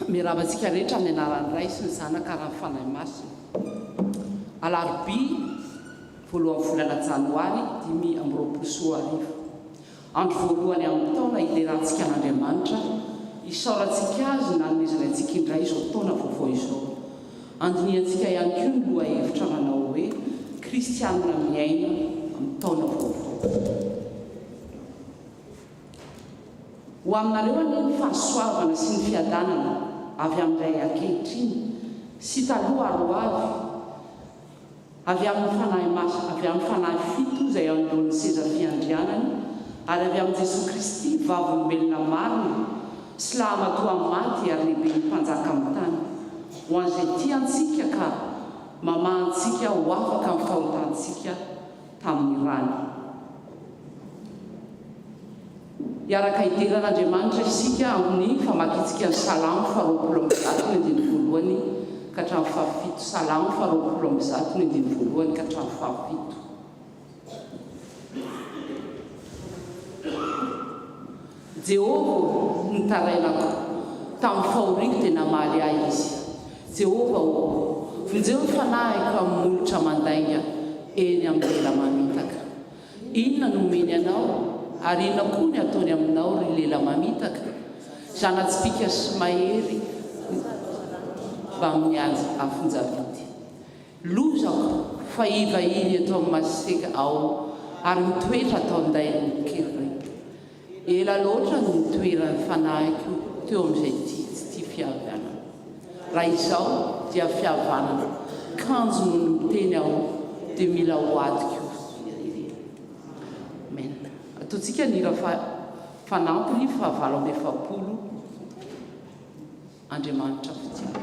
Miravantsika rehetra amin'ny anaran'ny Ray sy ny Zanaka raha ny fanahy masina. Alarobia voalohan'ny volana Janoary 2024. Andro voalohany amin'ny taona hilerantsika an'Andriamanitra isaorantsika azy na nomezana antsika indray izao taona vaovao izao. Andiniantsika ihany koa ny lohahevitra manao hoe kristianina miaina amin'ny taona vaovao. Ho aminareo ny fahasoavana sy ny fiadanana avy amin'ilay ankehitriny sy taloha avy amin'ny fanahy masina, avy amin'ny fanahy fito izay anoloan'ny seza fiandrianany, ary avy amin'ny Jesosy Kristy vavolombelona marina sy lahamatoa maty ary lehibe ny mpanjaka amin'ny tany. Ho an'izay tiantsika ka mamahantsika ho afaka amin'ny fahotantsika tamin'ny rany. Iaraka hideran'Andriamanitra isika amin'ny famakitsika ny Salamo 20:1 ka hatramin'ny 7. Salamo 20:1 ka hatramin'ny 7. Jehovah nitarainako tamin'ny fahoriako dia namaly ahy izy. Jehovah vonjeo ny fanahiko amin'ny molotra mandainga eny amin'ny lela mamitaka. Inona no omeny anao ary inona koa ny ataony aminao ry lela mamitaka? Zanatsipika sy mahery mba amin'ny anjy afonjavidy. Lozako fa iva iny eto amin'ny maseka ao ary mitoetra atao andain'ny kely. Ela loatra no mitoeran'ny fanahiko teo amin'izay tsy tia fihavanana. Raha izao dia fihavanana, kanjo no miteny aho dia mila ho adiko. Amen. Ataontsika ny hira fanampiny 770 Andriamanitra fitiava.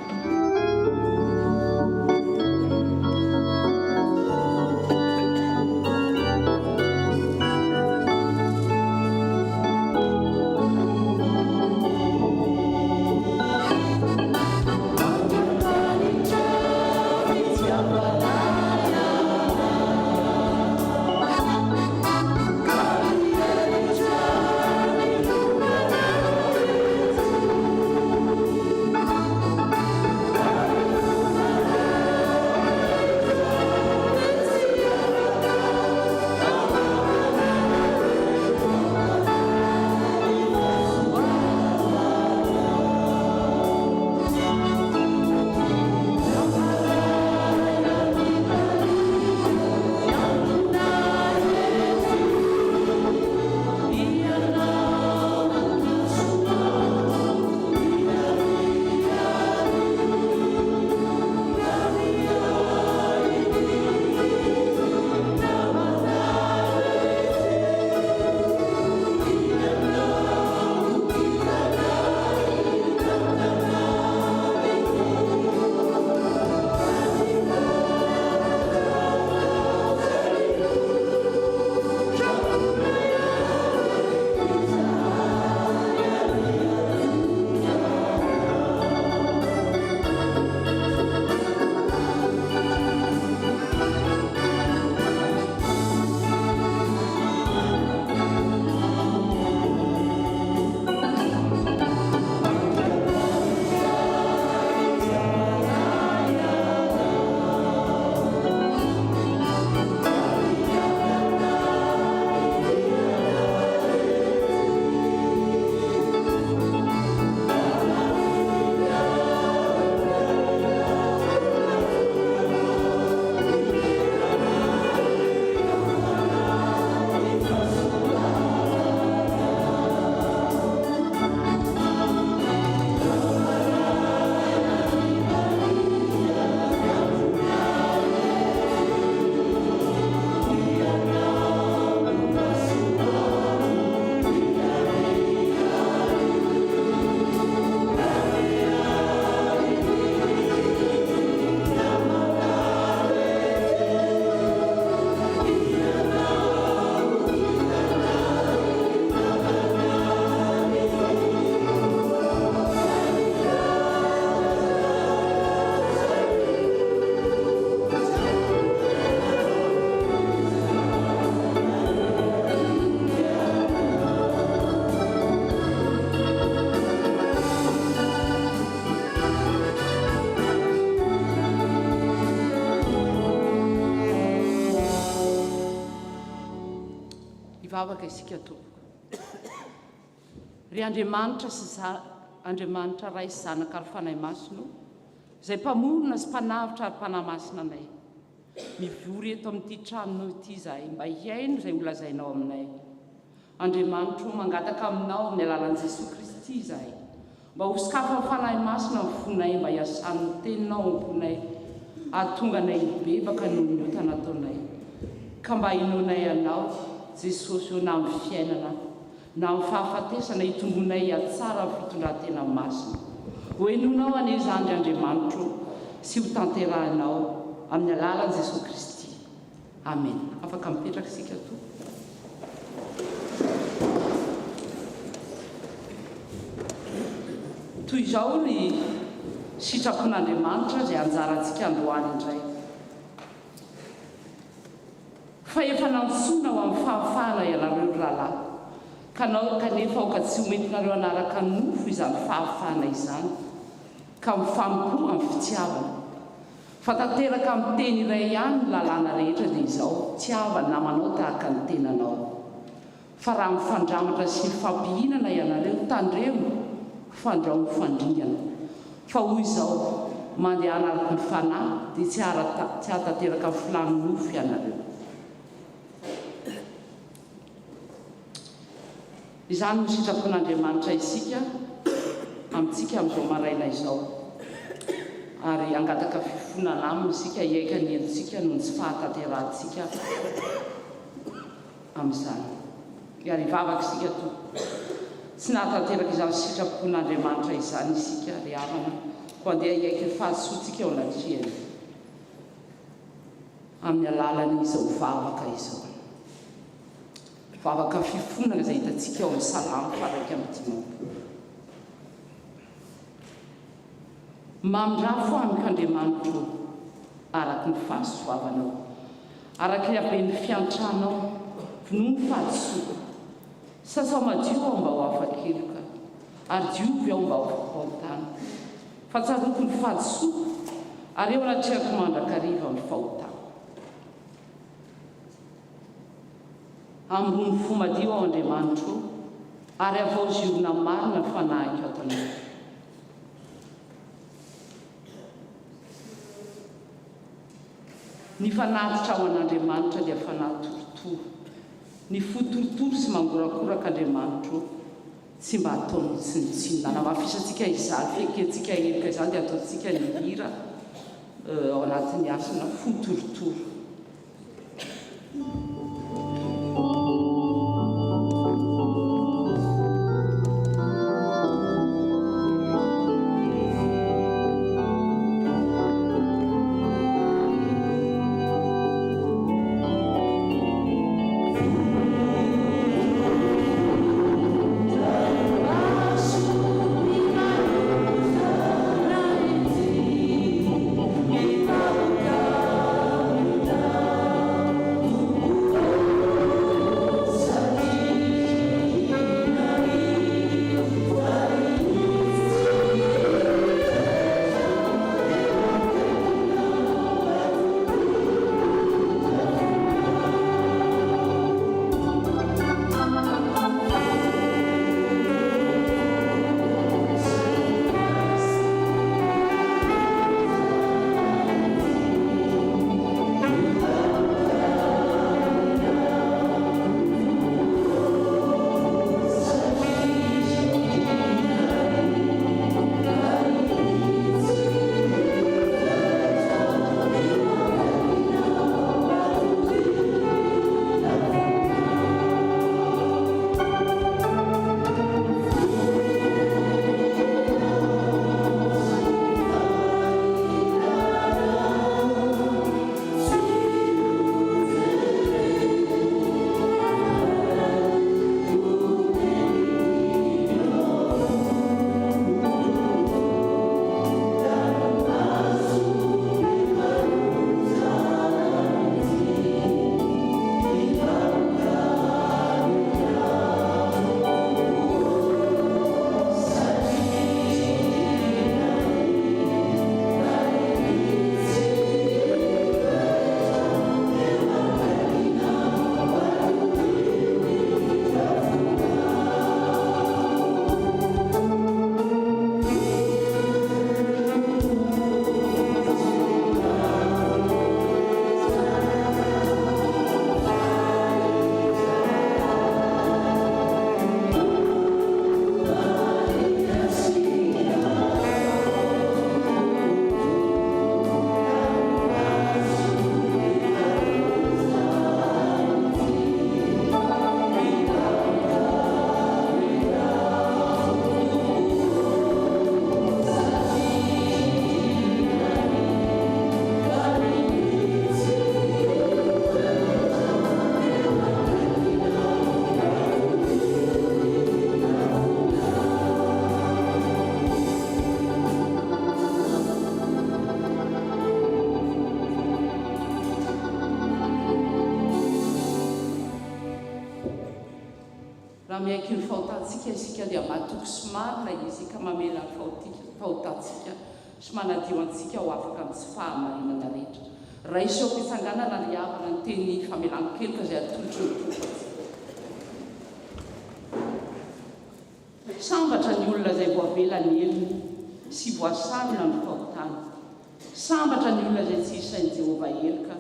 mivavaka isika tompoko. Ry Andriamanitra Andriamanitra ray sy zanaka ary fanahy masino, izay mpamorona sy mpanavitra ary mpanahy masina anay. Mivory eto amin'ity tranonao ity izahay mba hiaino izay holazainao aminay. Andriamanitra mangataka aminao amin'ny alalan'i Jesosy Kristy izahay, mba ho sokafa ny fanahy masina ny fonay mba hiasan'ny teninao amponay, ahatonga anay bebaka noho ny ota nataonay. Ka mba hinoanay anao, Jesosy, eo na amin'ny fiainana, na amin'ny fahafatesana hitombonay atsara ny fitondrantena masina. Ho henonao ane zandry Andriamanitra sy ho tanterahanao amin'ny alalan'i Jesosy Kristy. Amen. Afaka mipetraka isika to. Toy izao ny sitrapon'Andriamanitra izay anjarantsika androany indray. Fa efa nantsoina ho amin'ny fahafahana ianareo rahalahy, kanefa aoka tsy homentinareo anaraka ny nofo izany fahafahana izany, ka mifampo amin'ny fitiavana. Fa tanteraka amin'ny teny iray ihany ny lalàna rehetra dia izao, tiavana namanao tahaka ny tenanao. Fa raha mifandramatra sy mifampihinana ianareo, tandremo fandrao fandringana. Fa hoy izao, mandeha anaraka ny fanahy dia tsy hahatanteraka filany nofo ianareo. Izany no sitrapon'Andriamanitra isika amintsika amin'izao maraina izao, ary angataka fifonana aminy isika hiaika ny entsika noho tsy fahatanterantsika amin'izany. Ary hivavaka isika to, tsy nahatanteraka izany sitrapon'Andriamanitra izany isika ry havana, ko andeha hiaika fahasoantsika eo anatriany amin'ny alalan'izao vavaka izao. Vavaka fifonana izay hitantsika eo amin'ny Salamo 1:5. Mamindrafo amiko Andriamanitra araka ny fahasoavanao, araka ny haben'ny fiantranao noho ny fahadisoana. Sasa madio aho mba ho afa-keloka, ary diovy aho mba ho fahotana. Fa tsaroko ny fahadisoana, ary eo anatrehako mandrakariva amin'ny fahotana. Ambony fo madio ao Andriamanitra, ary avao ziorona marina ny fanahiko atanao. Ny fanatitra ao an'Andriamanitra dia fanahy torotoro. Ny fo torotoro sy mangorakoraka Andriamanitra tsy mba ataony tsinitsinina. Namafisantsika izany, fekentsika erika izany dia ataontsika ny hira ao anatin'ny asana fo torotoro. Thank you. raha miaiky ny fahotantsika isika dia matoky somary la izy ka mamela fahotantsika sy manadio antsika ho afaka amin'ny fahamarinana rehetra raha isoko itsanganana ny havana ny teny famelan-keloka izay atolotra ny tompo sambatra ny olona izay voavela ny elony sy voasarona ny fahotana sambatra ny olona izay tsy isain'i Jehova eloka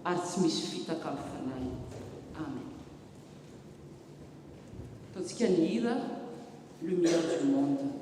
ary tsy misy fitaka amin'ny fanahy. Amen. Ataontsika ny hira lumière du monde.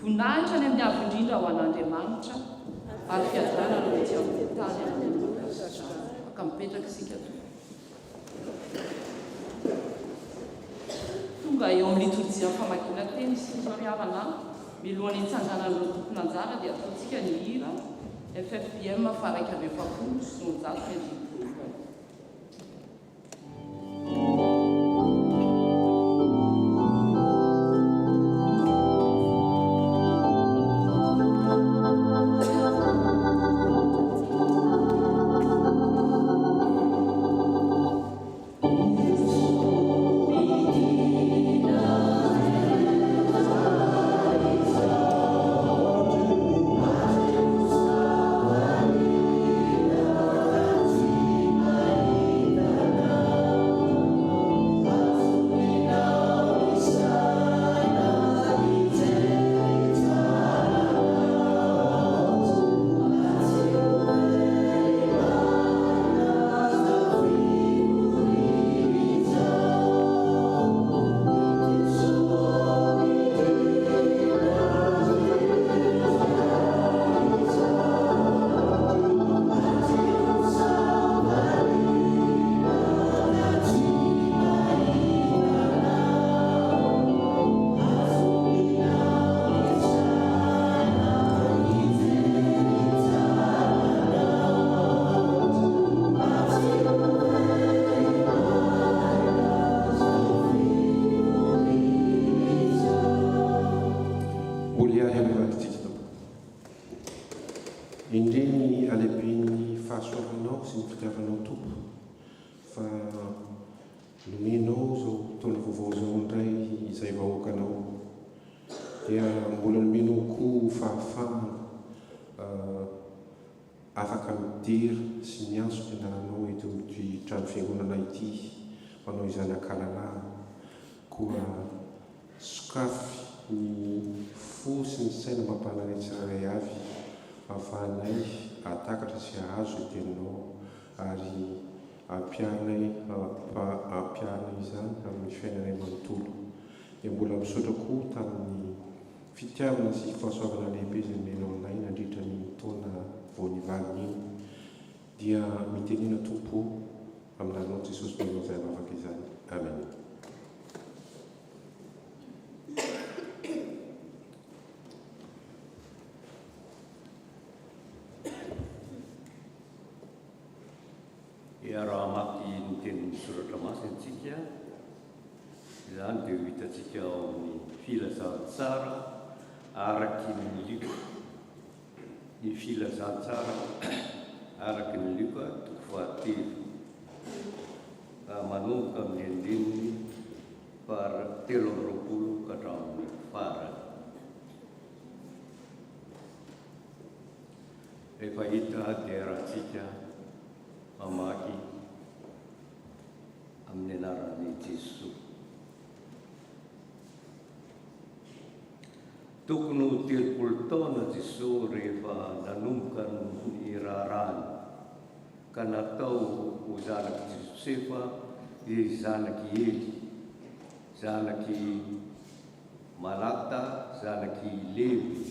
Voninahitra ny amin'ny avo indrindra ho an'Andriamanitra ary fiadrana no ety amin'ny tany afaka mipetraka isika tonga eo amin'ny liturgia famakiana teny isika ry havana milohan'ny hitsanganan'ireo tompona anjara dia ataontsika ny hira FFPM faraika avy efapolo sy ny zato ny Amen. fahasoavanao sy ny fitiavanao tompo fa nomenao zao taona vaovao zao indray izay vahoakanao dia mbola nomenao koa fahafahana afaka midery sy miazo fianaranao eto amin'ity trano fiangonana ity manao izany akalalana koa sokafy ny fo sy ny saina mampalany tsiraray avy ahafahanay atakatra sy ahazo itenao ary ampianay izany amin'ny fiainanay manontolo dia mbola misaotra koa tamin'ny fitiavana sy fahasoavana lehibe izay menao anay nandritra ny taona vao nivaliny iny dia mitenena tompo amin'anao Jesosy menao izay vavaka izany. Amen. Raha maki ny tenin'ny soratra masina antsika izany dia hitantsika ao amin'ny filazantsara araky ny Luka. Ny filazantsara araky ny Luka toko fahatelo manomboka amin'ny andininy telo amby roapolo ka hatramin'ny farany. Rehefa hita dia rahantsika mamaky amin'ny anaran'i Jesosy. Tokony ho 30 taona Jesosy rehefa nanomboka ny raharaany ka natao ho zanaky Josefa izy zanaky Eli, zanaky Malata, zanaky Levi,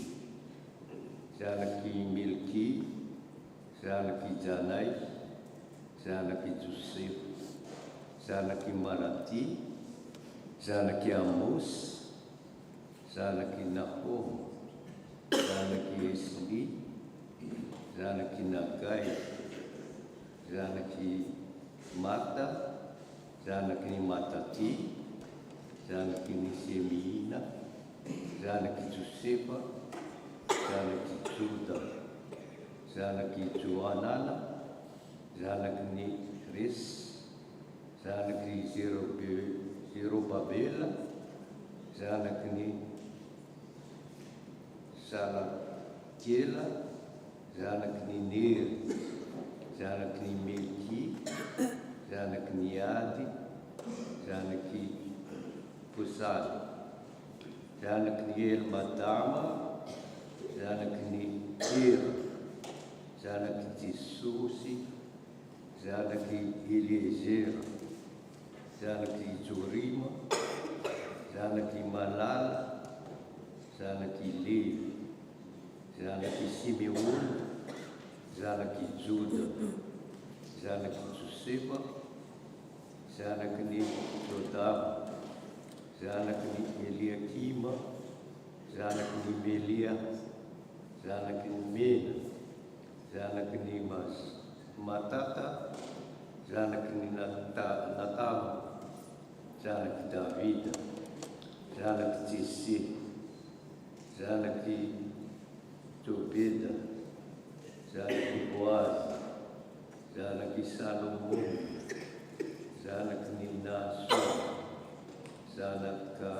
zanaky Melki, zanaky Janai, zanaky Josefa, zanaky Malati, zanaky Amos, zanaky Nahom, zanaky Esli, zanaky Nagai, zanaky Mata, zanaky Matati, zanaky Semina, zanaky Josefa, zanaky Juda, zanaky Joanana, zanaky ny Res, zanaky Zerobabela, zanaky ny Salatiela, zanaky ny Nery, zanaky ny Melki, zanaky ny Ady, zanaky Posady, zanaky ny Elmadama, zanaky ny Era, zanaky Jesosy, zanaky Eliezera, zanaky Jorima, zanaky Malala, zanaky Levi, zanaky Simeon, zanaky Juda, zanaky Josefa, zanaky ny Jodama, zanaky ny Eliakima, zanaky ny Melia, zanaky ny Mena, zanaky ny Matata, zanaky ny Natama, zanaky Davida, zanaky Jesse, zanaky Tobeda, zanaky Boaz, zanaky Salomon, zanaky ny Nason, zanaky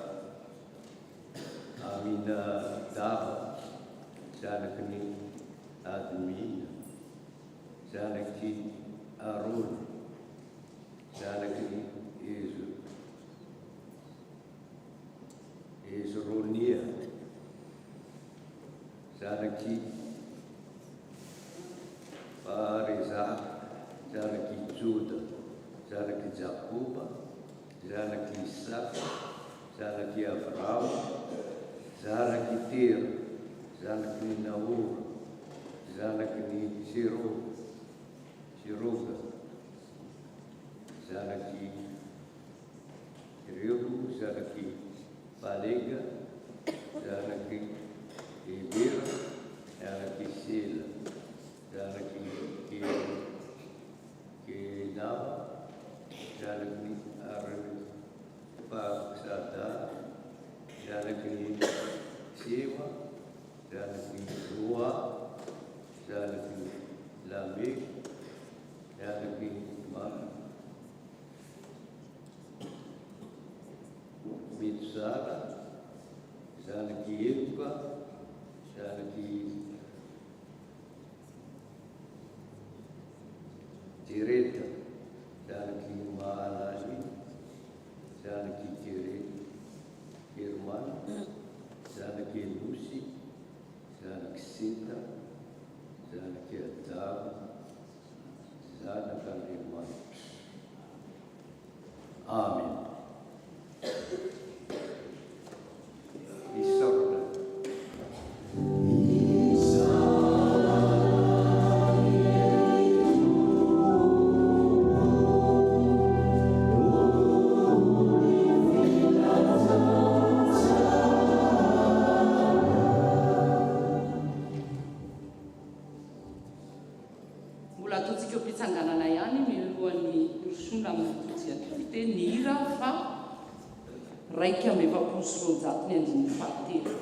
Aminadaba, zanaky ny Admina, zanaky Aron, zanaky ny Ezronia, zanaky Fareza, zanaky Juda, zanaky Jakoba, zanaky Isaka, zanaky Avrama, zanaky Tera, zanaky ny Naora, zanaky ny Siroga, zanaky Reu, zanaky Palega, zanaky Ebera, zanaky Sela, zanaky Kenama, zanaky Arpaksada, zanaky Sema, zanaky Roa, zanaky Lamek, zanaky Maka, Metsara, zanaky Eloka, zanaky Jereta, zanaky Mahalali, zanaky Hermana, zanaky Enosy, zanaky Sinta, zanaky Adama, zanak'Andriamanitra. Amen. Isaorana. Mbola ataontsika eo mpitsanganana ihany mialohan'ny rosona amin'ny fototsy atoy dia ny hira fa raika amby efapolo sy roanjato ny andin'ny fahatelo.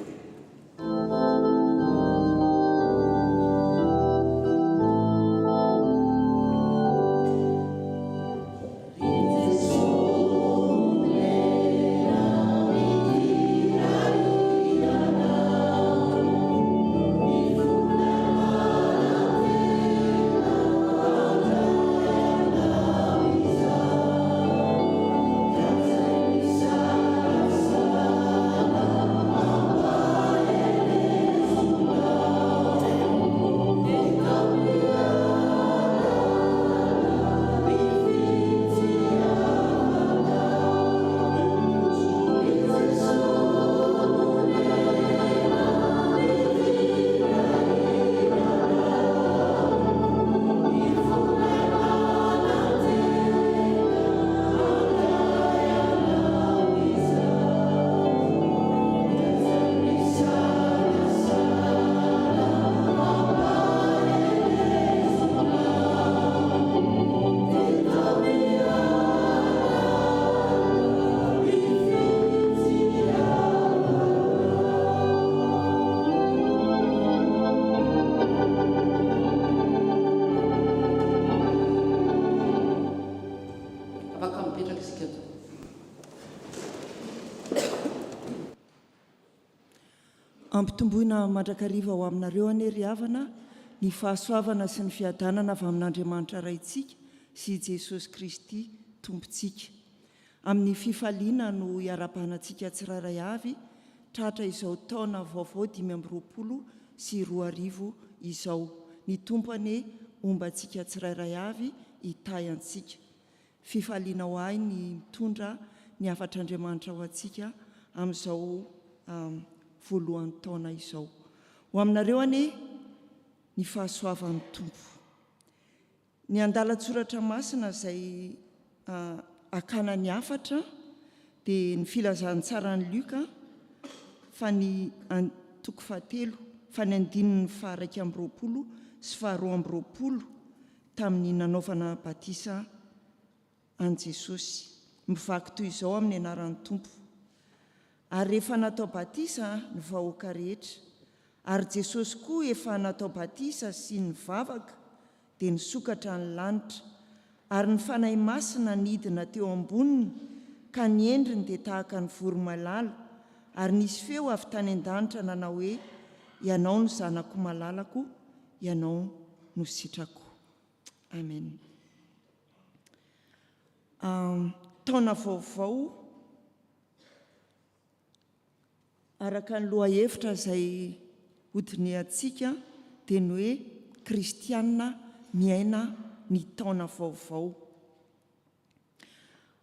Ampitomboina mandrakariva ho aminareo anery havana ny fahasoavana sy ny fiadanana avy amin'Andriamanitra raintsika sy Jesosy Kristy tompontsika. Amin'ny fifaliana no iarabanantsika tsiraray avy tratra izao taona vaovao 2020 sy 2021 izao. Ny tompony ombantsika tsiraray avy hitay antsika. Fifaliana ho ahy ny mitondra ny afatr'Andriamanitra ho antsika amin'izao voalohan'ny taona izao. Ho aminareo ane ny fahasoavan'ny tompo. Ny andalatsoratra masina izay akana ny afatra dia ny filazantsarany Luka fa ny toko fahatelo fa ny andininy faha 20 sy faha 20 tamin'ny nanaovana batisa an Jesosy. Mivaky toy izao amin'ny anaran'ny tompo. Ary rehefa natao batisa ny vahoaka rehetra, ary Jesosy koa efa natao batisa sy ny vavaka dia nisokatra ny lanitra, ary ny fanahy masina nidina teo amboniny ka ny endriny dia tahaka ny voromalala, ary nisy feo avy tany an-danitra nanao hoe ianao no zanako malalako, ianao no sitrako. Amen. Taona vaovao araka ny loha hevitra izay hodineantsika dia ny hoe kristianina miaina ny taona vaovao.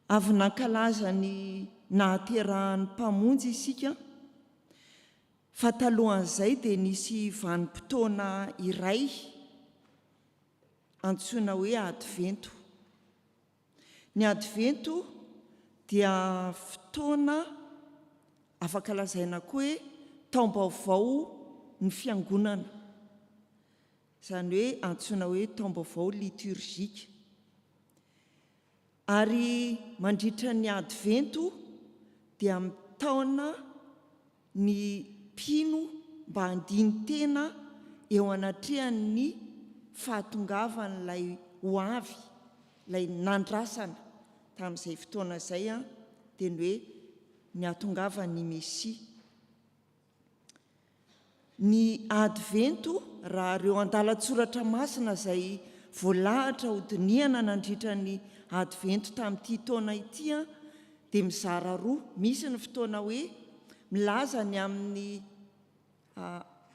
Avy nankalaza ny nahaterahan'ny mpamonjy isika fa talohan'izay dia nisy vanim-potoana iray antsoina hoe advento. Ny advento dia fotoana afaka lazaina koa hoe taom-baovao ny fiangonana, izany hoe antsoina hoe taom-baovao liturgika. Ary mandritra ny advento dia mitaona ny mpino mba handiny tena eo anatrehan'ny fahatongavan'ilay ho avy ilay nandrasana tamin'izay fotoana izay a dia ny hoe ny hatongavany Mesia. Ny advento raha ireo andalatsoratra masina izay voalahatra ho dinihana nandritra ny advento tamin'ity taona ity a dia mizara roa. Misy ny fotoana hoe milaza ny amin'ny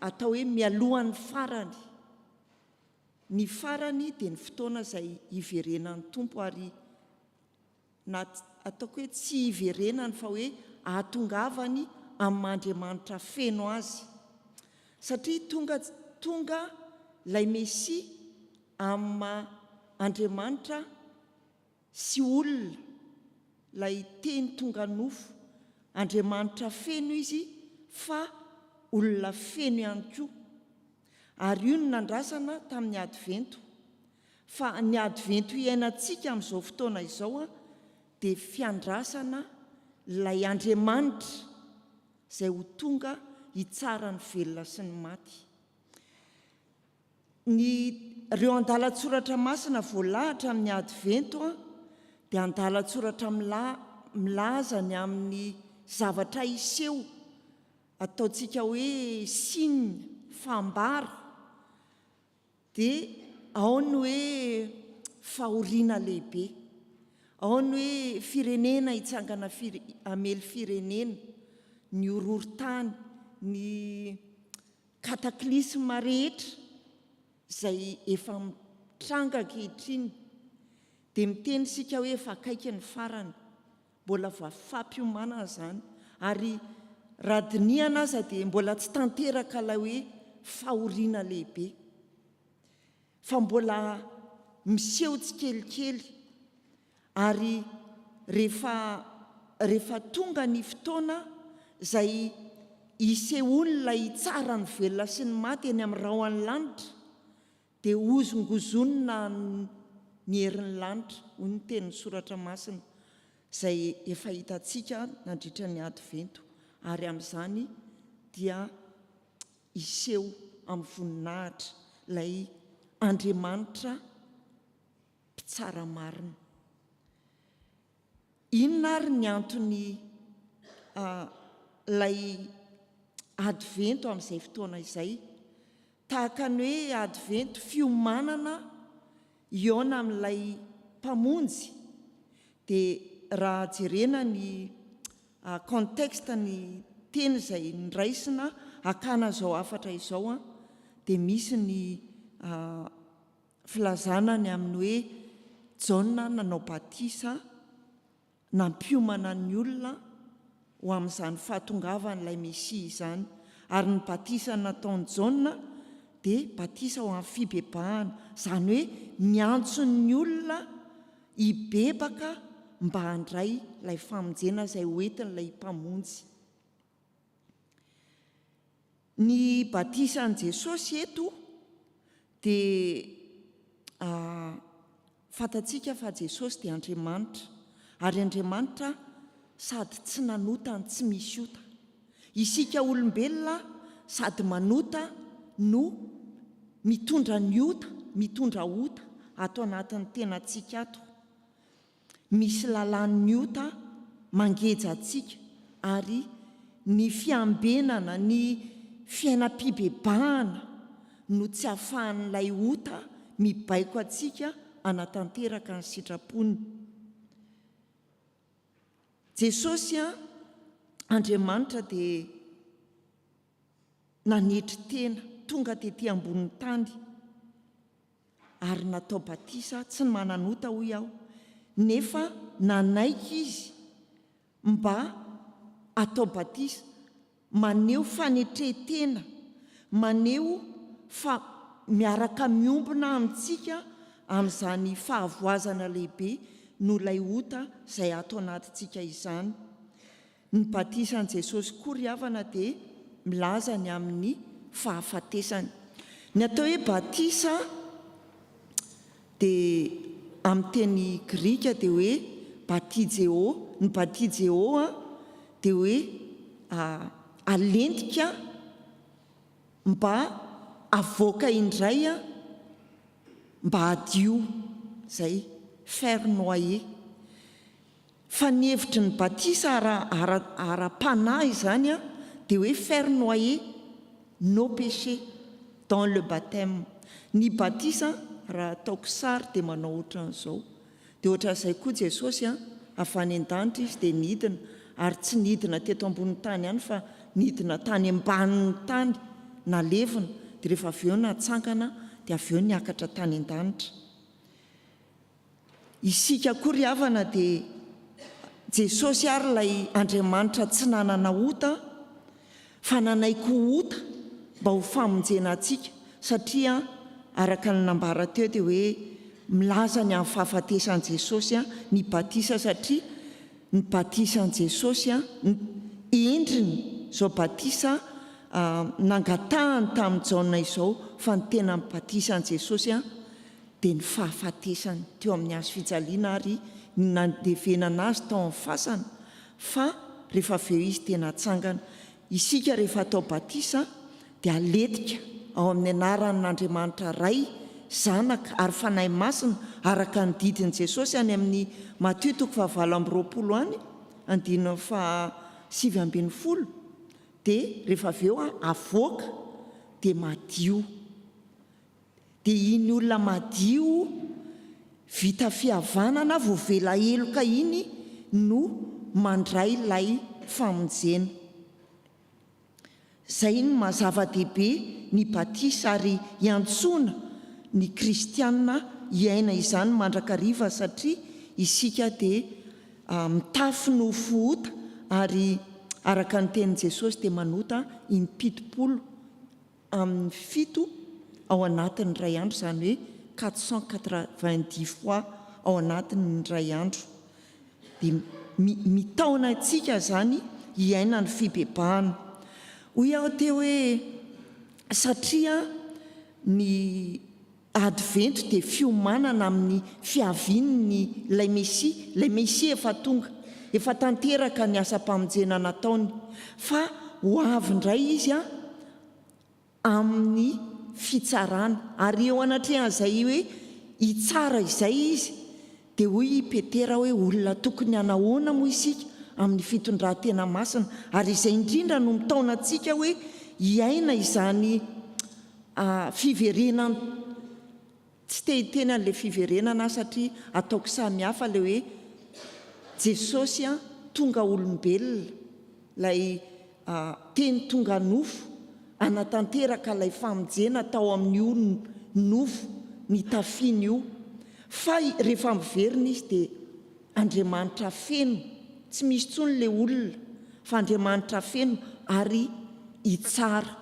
atao hoe mialohan'ny farany. Ny farany dia ny fotoana izay hiverenan'ny tompo ary ataoko hoe tsy hiverenany fa hoe ahatongavany amin'Andriamanitra feno azy. Satria tonga ilay Mesia amin'ny Andriamanitra sy olona, ilay teny tonga nofo. Andriamanitra feno izy fa olona feno ihany koa. Ary io no nandrasana tamin'ny advento. Fa ny advento iainantsika amin'izao fotoana izao dia fiandrasana ilay Andriamanitra izay ho tonga hitsara ny velona sy ny maty. Ireo andalatsoratra masina voalahatra amin'ny advento dia andalatsoratra milaza ny amin'ny zavatra iseho, ataontsika hoe signe, fambara. Dia ao ny hoe fahoriana lehibe, ao ny hoe firenena hitsangana hamely firenena, ny horohorontany, ny kataklisma rehetra izay efa mitranga ankehitriny. Dia miteny isika hoe efa akaiky ny farany, mbola fampiomana izany. Ary raha dinihana aza dia mbola tsy tanteraka ilay hoe fahoriana lehibe, fa mbola miseho tsikelikely. Ary rehefa tonga ny fotoana izay hisehoany ilay tsara ny velona sy ny maty eny amin'ny rahoan'ny lanitra, dia hozongozonina ny herin'ny lanitra, ho ny tenin'ny soratra masina izay efa hitantsika nandritra ny advento. Ary amin'izany dia hiseho amin'ny voninahitra ilay Andriamanitra mpitsara marina. Inona ary ny antony ilay advento amin'izay fotoana izay? Tahaka ny hoe advento fiomanana iona amin'ilay mpamonjy. Dia raha jerena ny contexte ny teny izay niraisina hakana izao afatra izao dia misy ny filazanany amin'ny hoe Jaona nanao batisa, nampiomana ny olona ho amin'izany fahatongavan'ilay Mesia izany. Ary ny batisa nataon'i Jaona dia batisa ho amin'ny fibebahana, izany hoe miantso ny olona hibebaka mba handray ilay famonjena izay hoentin'ilay mpamonjy. Ny batisan'i Jesosy eto dia fantatsika fa Jesosy dia Andriamanitra, ary Andriamanitra sady tsy nanota ny tsy misy ota. Isika olombelona sady manota no mitondra ny ota, mitondra ota ato anatin'ny tenantsika ato. Misy lalàn'ny ota mangeja antsika, ary ny fiambenana, ny fiainam-pibebahana no tsy ahafahan'ilay ota mibaiko antsika anatanteraka ny sitrapony. Jesosy Andriamanitra dia nanetry tena, tonga tetỳ ambonin'ny tany ary natao batisa. Tsy mananota hoy aho, nefa nanaiky izy mba atao batisa, maneho fanetretena, maneho fa miaraka miombona amintsika amin'izany fahavoazana lehibe no ilay ota izay ato anatintsika izany. Ny batisan'i Jesosy koa ry havana dia milaza ny amin'ny fahafatesany. Ny atao hoe batisa dia amin'ny teny grika dia hoe batijeo. Ny batijeo dia hoe alentika mba avoaka indray mba hadio zay fer noyer. Fa ny hevitry ny batisa ara-panahy izany a dia hoe fer noyer nos péchés dans le baptême. Ny batisa raha ataoko sary dia manao ohatran'izao. Dia ohatran'izay koa Jesosy a avany an-danitra izy dia nidina, ary tsy nidina teto ambonin'ny tany ihany fa nidina tany ambanin'ny tany nalevina, dia rehefa avy eo natsangana dia avy eo niakatra tany an-danitra. Isika koa ry havana dia Jesosy ary ilay Andriamanitra tsy nanana ota fa nanaiko ota mba ho famonjena antsika, satria araka ny nambara teo dia hoe milaza ny amin'ny fahafatesan'i Jesosy ny batisa, satria ny batisan'i Jesosy endriny izao batisa nangatahany tamin'ny Jaona izao, fa ny tena ny batisan'i Jesosy dia ny fahafatesany teo amin'ny hazo fijaliana ary nandevenana azy tao amin'ny fasana, fa rehefa avy eo izy tena atsangana. Isika rehefa atao batisa dia aletika ao amin'ny anaran'Andriamanitra ray, zanaka ary fanahy masina araka ny didin'i Jesosy any amin'ny Matthieu 7:20 any, andininy 7:70, dia rehefa avy eo avoaka dia madio. Dia iny olona madio vita fihavanana voavela eloka iny no mandray ilay famonjena. Zay ny mahazava-dehibe ny batisa ary iantsoana ny kristianina hiaina izany mandrakariva, satria isika dia mitafy no fohota, ary araka ny tenin'i Jesosy dia manota in-pitopolo amin'ny 7 ao anatin'ny ray andro, izany hoe 490 fois ao anatin'ny ray andro. Dia mitaona antsika zany hiaina ny fibebahana. Hoy aho teo hoe satria ny advento dia fiomanana amin'ny fiaviany ilay Mesia efa tonga, efa tanteraka ny asa-pamonjena nataony, fa ho avy indray izy amin'ny fitsarana. Ary eo anatrehan'izay hoe hitsara izay izy dia hoy Petera hoe olona tokony hanahoana moa isika amin'ny fitondran-tena masina, ary izay indrindra no mitaona antsika hoe hiaina izany fiverenana. Tsy tehitena an'ilay fiverenana, satria ataoko samihafa ilay hoe Jesosy tonga olombelona, ilay teny tonga nofo, anatanteraka ilay famonjena tao amin'io nofo ny tafiany io. Fa rehefa miverina izy dia Andriamanitra feno, tsy misy tsony ilay olona, fa Andriamanitra feno ary hitsara.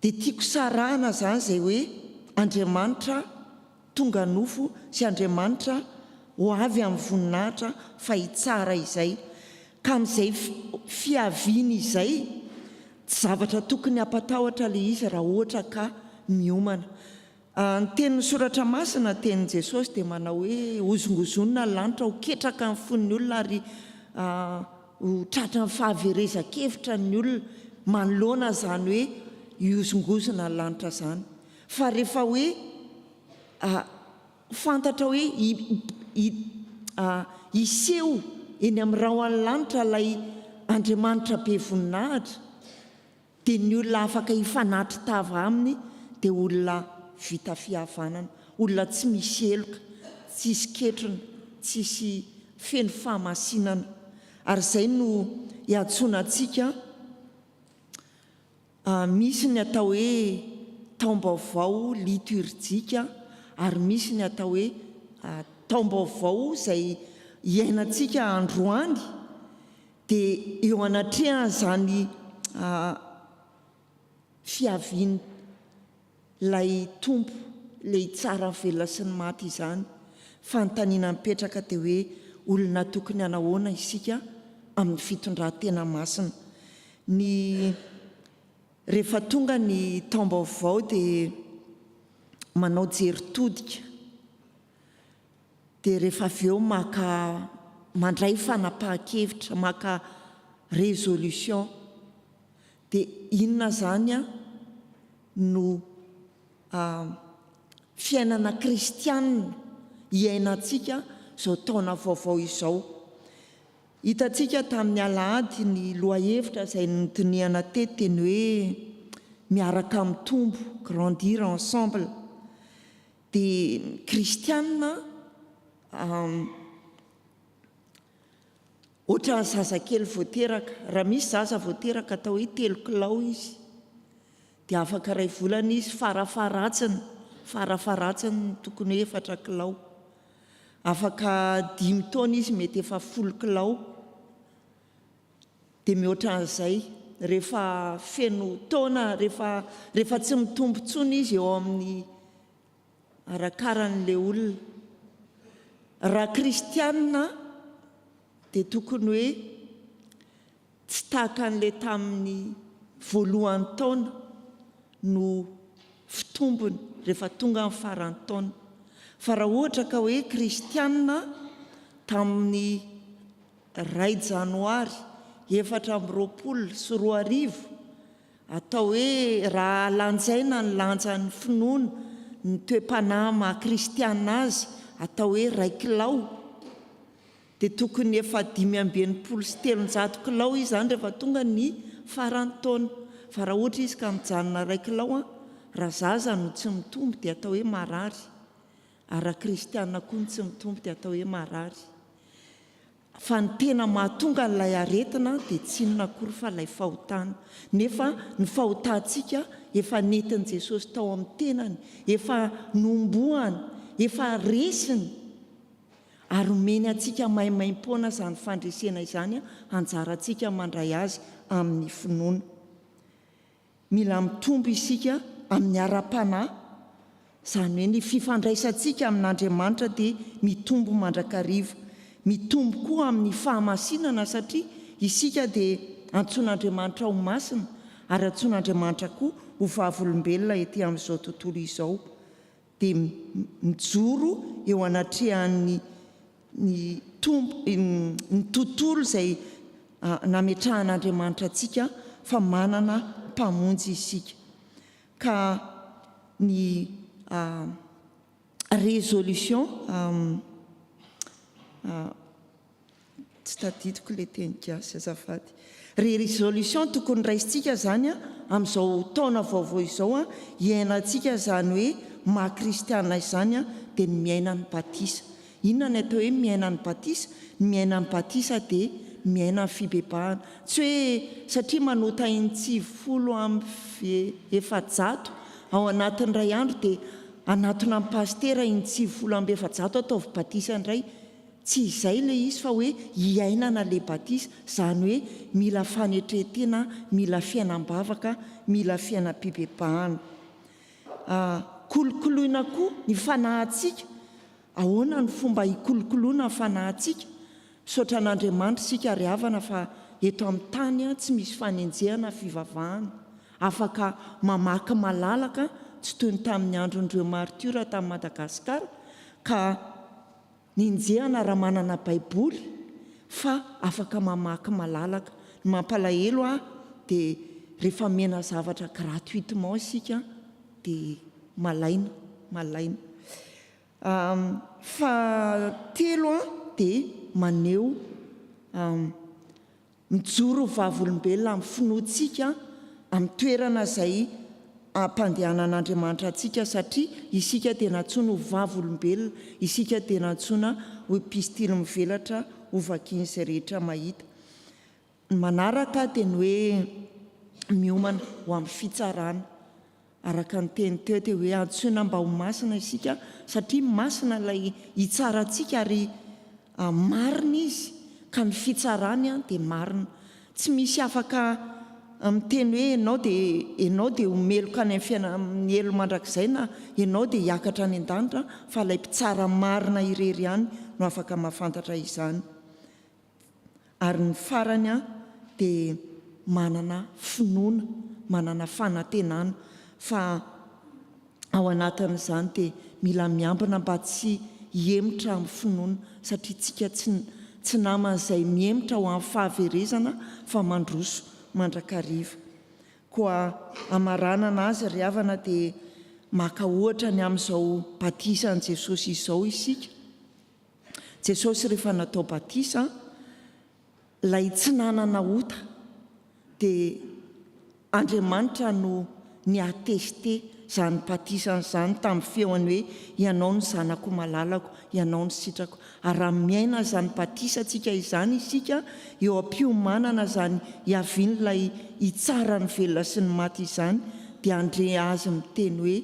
Dia tiako sarahana zany izay hoe Andriamanitra tonga nofo sy Andriamanitra ho avy amin'ny voninahitra fa hitsara izay. Ka amin'izay fiaviany izay tsy zavatra tokony hampatahotra ilay izy raha ohatra ka miomana. Ny tenin'ny soratra masina, tenin'i Jesosy dia manao hoe hozongozonina ny lanitra, ho ketraka ny fon'ny olona ary ho tratra ny fahaverezan-kevitra ny olona, manoloana zany hoe hiozongozona ny lanitra zany. Fa rehefa hoe fantatra hoe hiseho eny amin'ny rahoan'ny lanitra ilay Andriamanitra be voninahitra, dia ny olona afaka hifanatry tava aminy dia olona vita fihavanana, olona tsy misy eloka, tsisy ketrona, tsisy feno fahamasinana. Ary izay no hiantsoana antsika. Misy ny atao hoe taom-baovao liturjika, ary misy ny atao hoe taom-baovao izay hiainantsika androany. Dia eo anatrehan'izany fiaviany ilay tompo, ilay tsara velona sy ny maty izany, fanontaniana mipetraka dia hoe olona tokony hanahoana isika amin'ny fitondran-tena masina. Rehefa tonga ny taom-baovao dia manao jeritodika, dia rehefa avy eo mandray fanapahan-kevitra, maka résolution. Dia inona zany no fiainana kristianina iainantsika zao taona vaovao izao. Hitantsika tamin'ny alahady ny loahevitra izay nodiniana teto teny hoe miaraka mitombo, grandir ensemble. Dia kristianina ohatra ny zazakely voateraka, raha misy zaza voateraka atao hoe 3 kilao izy, dia afaka ray volana izy farafaratsiny tokony hoe 4 kilao. Afaka 5 taona izy mety efa 10 kilao. Dia mihoatra an'izay, rehefa feno taona, rehefa tsy mitombo tsony izy eo amin'ny arakaran'ilay olona. Raha kristianina dia tokony hoe tsy tahaka an'ilay tamin'ny voalohany taona no fitombony rehefa tonga amin'ny faran'ny taona. Fa raha ohatra ka hoe kristianina tamin'ny 2 janoary 2024 atao hoe raha lanjaina ny lanjan'ny finoana ny toe-panahy maha-kristianina azy atao hoe 2 kilao, dia tokony efa 583 kilao izy zany rehefa tonga ny faran'ny taona. Fa raha ohatra izy ka mijanona 2 kilao, raha zaza no tsy mitombo dia atao hoe marary. Raha kristianina koa no tsy mitombo dia atao hoe marary. Fa ny tena mahatonga n'ilay aretina dia tsy inona akory fa ilay fahotana. Nefa ny fahotantsika efa nentin'i Jesosy tao amin'ny tenany, efa nomboany, efa resiny, ary omeny antsika maimaim-poana izany fandresena izany, anjarantsika mandray azy amin'ny finoana. Mila mitombo isika amin'ny ara-panahy, izany hoe ny fifandraisantsika amin'Andriamanitra dia mitombo mandrakariva. Mitombo koa amin'ny fahamasinana satria isika dia antsoin'Andriamanitra ho masina ary antsoin'Andriamanitra koa ho vavolombelona etỳ amin'izao tontolo izao. Dia mijoro eo anatrehan'ny ny tontolo izay nametrahan'Andriamanitra antsika fa manana mpamonjy isika. Ka ny résolution tsy tadidiko ilay teny gasy azafady. Résolution tokony raisitsika zany amin'izao taona vaovao izao iainantsika zany hoe maha-kristianina izany dia ny miaina ny batisa. Inona ny atao hoe miaina ny batisa? Ny miaina ny batisa dia miaina ny fibebahana. Tsy hoe satria manota 700 ao anatin'ny 2 andro dia anatona amin'ny pastera 700 ataovy batisa indray. Tsy izay ilay izy fa hoe iainana ilay batisa, izany hoe mila fanetretena, mila fiainam-bavaka, mila fiainam-pibebahana. Kolokoloina koa ny fanahintsika. Ahoana ny fomba hikolokoloina ny fanahintsika? Misaotra an'Andriamanitra isika ary havana fa eto amin'ny tany tsy misy fanenjehana fivavahana. Afaka mamaky malalaka, tsy toy ny tamin'ny andron'ireo martiora tamin'ny Madagasikara, ka ninjehana raha manana baiboly, fa afaka mamaky malalaka. Ny mampalahelo dia rehefa mena zavatra gratuitement isika dia malaina. Fahatelo dia maneho mijoro vavolombelona amin'ny finoantsika amin'ny toerana izay ampandehanan'Andriamanitra antsika, satria isika dia natsoina ho vavolombelona, isika dia natsoina ho epistily mivelatra ho vakian'izay rehetra mahita. Manaraka dia ny hoe miomana ho amin'ny fitsarana. Araka ny teny teo dia hoe antsoina mba ho masina isika, satria masina ilay hitsarantsika ary marina izy, ka ny fitsarany dia marina. Tsy misy afaka miteny hoe ianao dia homeloka any amin'ny fiainana elo mandrakizay na ianao dia hiakatra any an-danitra, fa ilay mpitsara marina irery ihany no afaka mahafantatra izany. Ary ny farany dia manana finoana, manana fanantenana, fa ao anatin'izany dia mila miambina mba tsy hiemotra amin'ny finoana, satria tsika tsy naman'izay miemotra ho amin'ny fahaverezana fa mandroso mandrakariva. Koa amaranana azy ry havana dia maka ohatra ny amin'izao batisa ny Jesosy izao isika. Jesosy rehefa natao batisa, ilay tsy nanana ota dia Andriamanitra no ny ateste zany batisany izany tamin'ny feony hoe ianao ny zanako malalako, ianao ny sitrako. Ary raha miaina zany batisantsika izany isika, eo am-piomanana zany hiavian'ilay hitsara ny velona sy ny maty izany, dia andre azy miteny hoe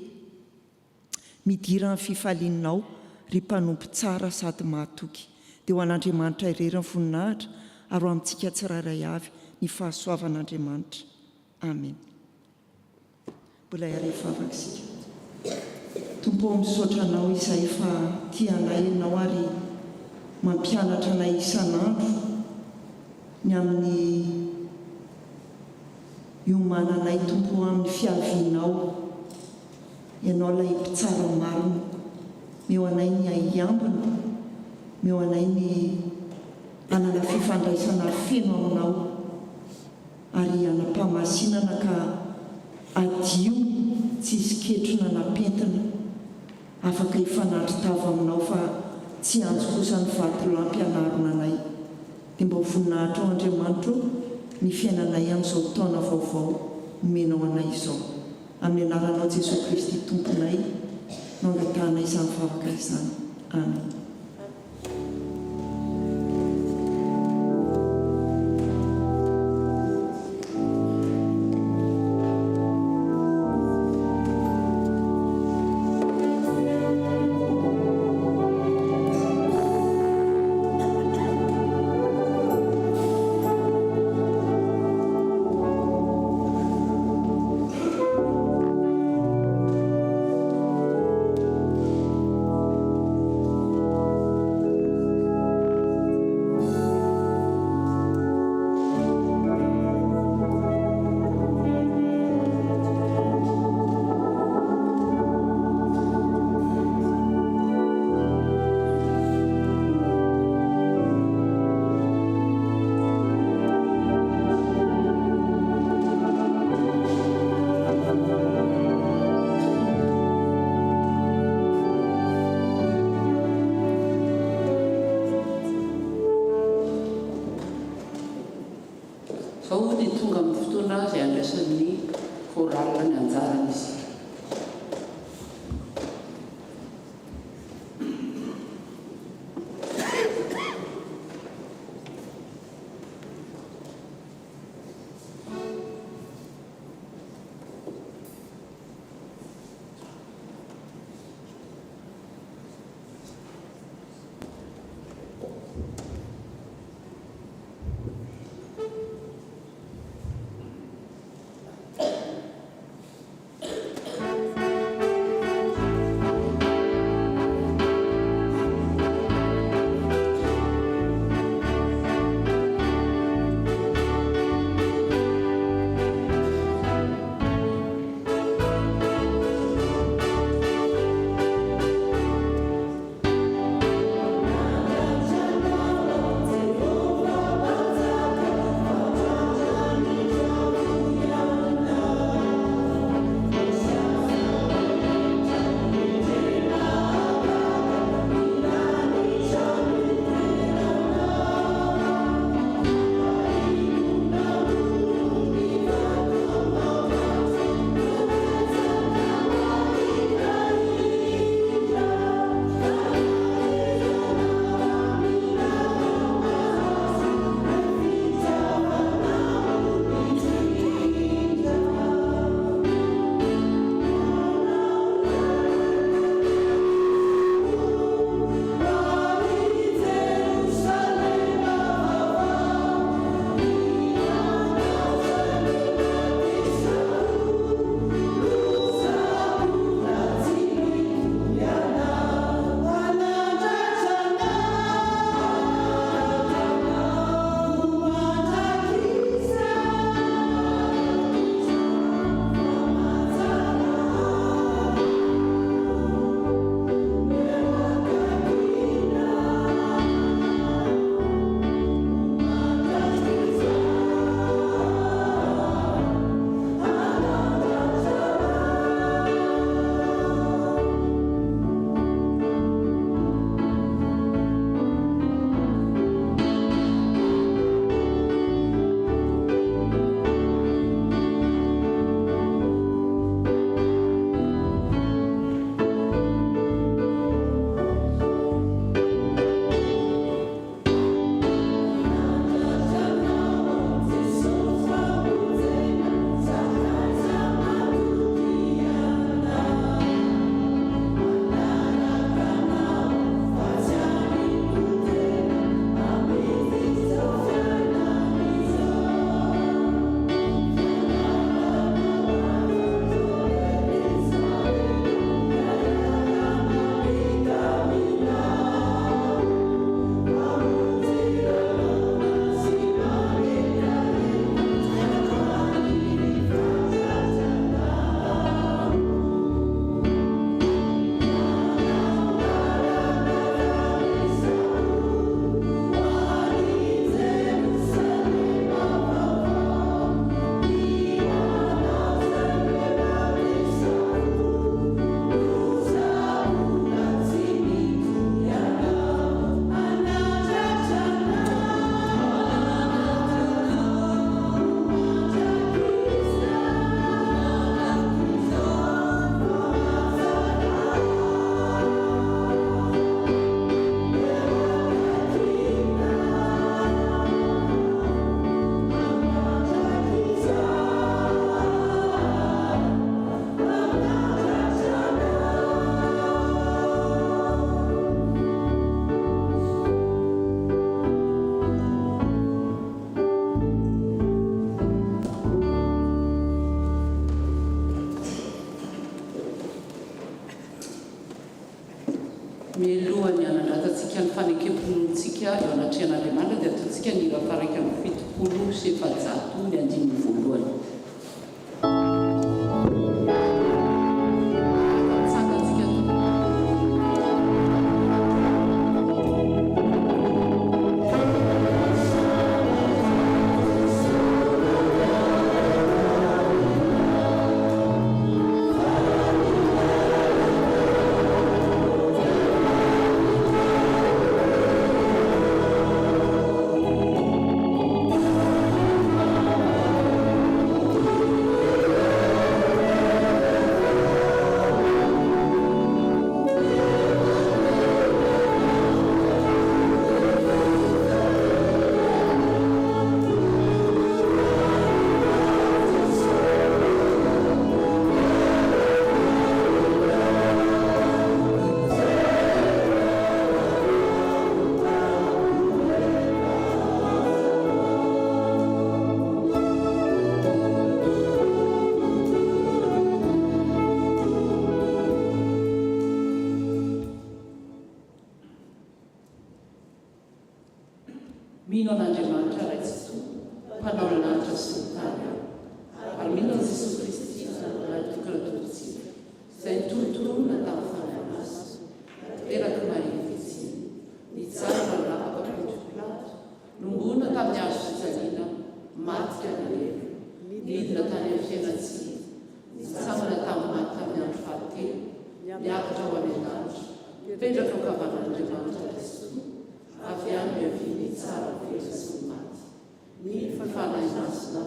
midira ny fifalianao ry mpanompo tsara sady mahatoky. Dia ho an'Andriamanitra irery ny voninahitra ary ho amintsika tsirairay avy ny fahasoavan'Andriamanitra. Amen. Mbola iarefavaka isika. Tompo misaotra anao izay fa tianay ianao ary mampianatra anay isan'andro ny amin'ny iomananay Tompo amin'ny fiavianao. Ianao ilay mpitsara marina, meo anay ny aiambina, meo anay ny anana fifandraisana feno aminao ary anam-pamasinana ka adio tsy isy ketrona napentina, afaka hifanatri-tava aminao fa tsy anjo kosa ny vatolampy anarona anay. Dia mba voninahitra ao Andriamanitra ny fiainanay amin'izao taona vaovao nomenao anay izao. Amin'ny anaranao Jesosy Kristy Tomponay no angatanay izany vavaka izany. Amen. Fao dia tonga amin'ny fotoana izay andraisan'ny chorale ny anjarany izy. mandritra ny fanekempontsika eo anatrehan'Andriamanitra dia ataontsika ny rafaraiky amin'ny 70 sy 700 ny andimy voalohany. Mino an'Andriamanitra ray tsy toa, mpanao ny lanitra sy ny tany, ary mino an'i Jesosy Kristy nanalahy tokaratontsika, izay nitolotolona tamin'ny fanahy maso, teraka Maria fitsiny, nitsara nanapaka Ponto Pilato, nongona tamin'ny hazo fijaliana, maty analery, nidina tany amin'ny fiainatsiny, nitsangana tamin'ny maty tamin'ny andro fahatelo, niakatra ho any an-danitra, mipetraka ao kavan'Andriamanitra ray tsy toa, avy any miaviny tsara vela sy ny maty, ny fanahy masina,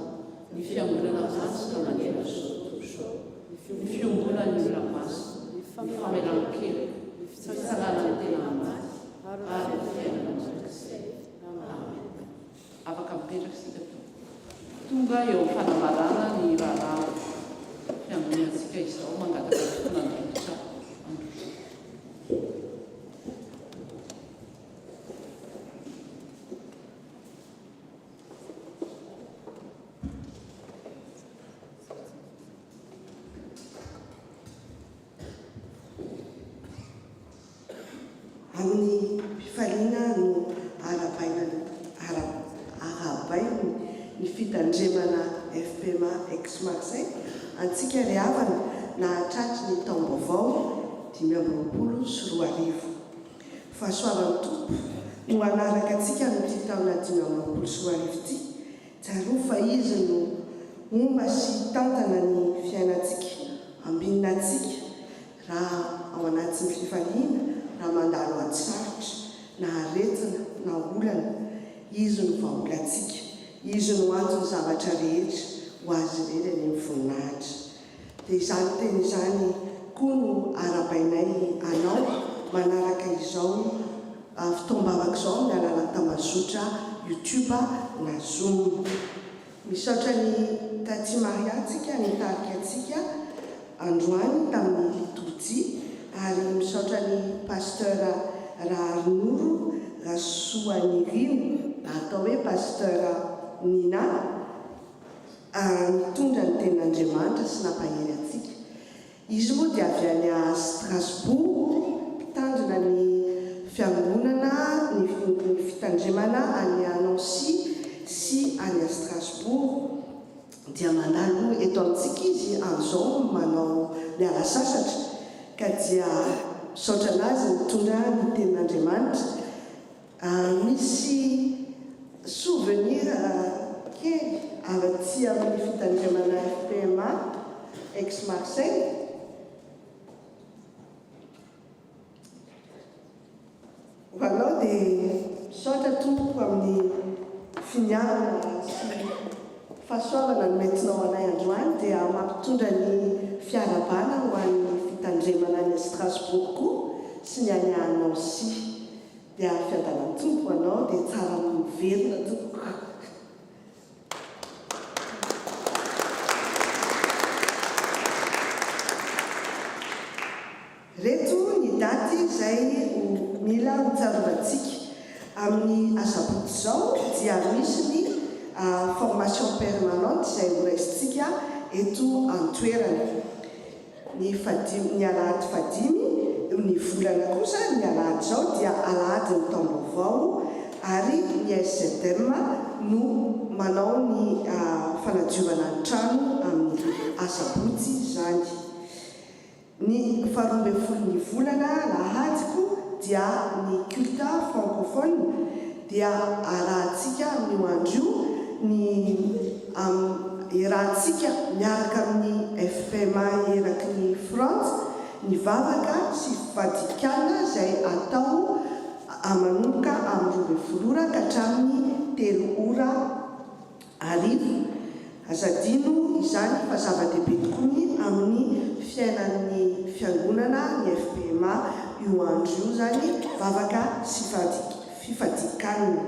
ny fiangonana masina manena sotoso, ny fiombona ny olona masina, ny famelan-keloka, ny fitsanganany tena maty, ary ny fiainana mandrakizay. Amen. Afaka mipetraka sika tonga eo amin'ny fanamarana ny raharaha fiangonantsika izao mangataka fotoana ndraikitra andro. Amin'ny mpifaliana no arabainy ny fitandremana FPMA ex Marseille antsika ry havana nahatratry ny taom-baovao 2020 sy 2021. Fahasoavan'ny tompo no anaraka antsika no ty taona 2020 sy 2021 ity, tsaroa fa izy no omba sy tantana ny fiainantsika ambininatsika raha ao anatin'ny fifaliana, raha mandalo an-tsarotra na aretina na olana, izy no vaholantsika, izy no antony zavatra rehetra ho azy ireny any amin'ny voninahitra. Dia izany teny izany koa no arabainay anao manaraka izao fitombavaka izao ny alalan'ny tambazotra YouTube na Zoom. Misaotra ny Tati Maria antsika nitarika antsika androany tamin'ny liturgie, ary misaotra ny pasteur Raharnoro Rasoany Rino, atao hoe pasteur Nina, mitondra ny tenin'Andriamanitra sy nampahery antsika. Izy moa dia avy any a Strasbourg, mpitandrina ny fiangonana ny fitandremana any a Nancy sy any a Strasbourg, dia mandalo eto amintsika izy amin'izao manao miala sasatra, ka dia misaotra anazy mitondra ny tenin'Andriamanitra. Misy souvenir kely avy amin'ny fitandremana FPMA ex Marseille. Valao dia misaotra tompoko amin'ny finiavana sy fahasoavana no metinao anay androany, dia mampitondra ny fiarabana ho an'ny fitandremana ny Strasbourg koa sy ny any a Nancy. Dia fiadanany tompo anao dia tsara miverina tompoko. Reto ny daty izay mila hotsarovatsika amin'ny asabotsy izao, dia misy ny formation permanente izay horaisintsika eto an-toerana. Ny alahady fadimy ny volana kosa ny alahady zao dia alahady ny taom-baovao ary ny SZM no manao ny fanadiovana ny trano amin'ny asabotsy zany. Ny 12 volana lahadiko dia ny culte francophone dia arahantsika amin'ny andro ny irahantsika miaraka amin'ny FPMA eraky ny France ny vavaka sy fivadikana izay atao amanomboka amin'ny 12 ora ka hatramin'ny 3 ora arivo. Azadino izany fa zava-dehibe tokoa amin'ny fiainan'ny fiangonana ny FPMA io andro io zany vavaka sy fifadikana.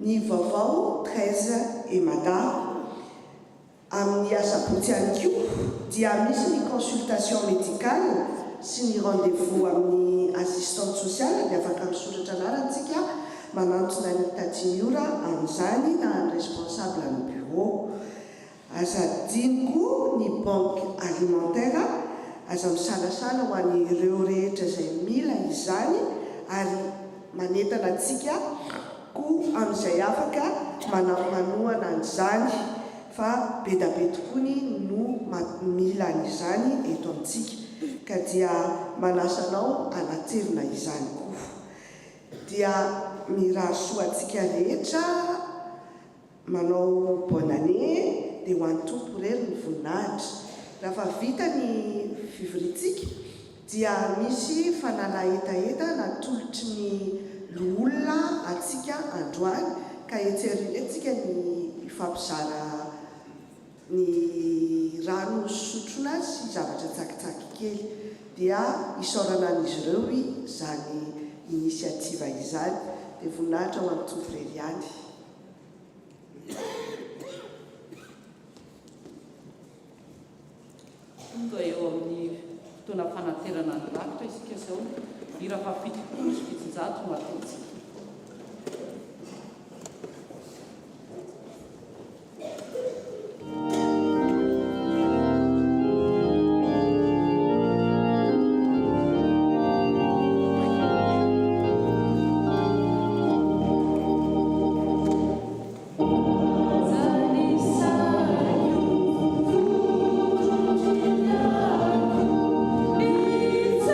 Ny vaovao 13 emada amin'ny asabotsy ihany koa dia misy ny consultation médicale sy ny rendez-vous amin'ny assistante sociale dia afaka misoratra anarantsika manantona ny 3 ora amin'izany na ny responsable amin'ny bureau. Aza diniko ny banque alimentaire aza misalasala ho an'ireo rehetra izay mila izany ary manentana antsika ko amin'izay afaka manohana an'izany fa be da be tokoa no mila an'izany eto amintsika ka dia manasanao anatevina izany koa. Dia mirary soa antsika rehetra manao bonne année dia ho an'ny tompo rery ny voninahitra. Raha vita ny fivoritsika dia misy fanala etaeta natolotry ny loolona atsika androany ka etsika ny fampizara ny rano sotrona sy zavatra tsakitsaky kely dia isaorana an'izy ireo zany inisiativa izany dia voninahitra ho an'ny tompo rery ihany. Tonga eo amin'ny fotoana fanaterana ny lavitra isika zao hira fa 70 sy 700 matetika. It's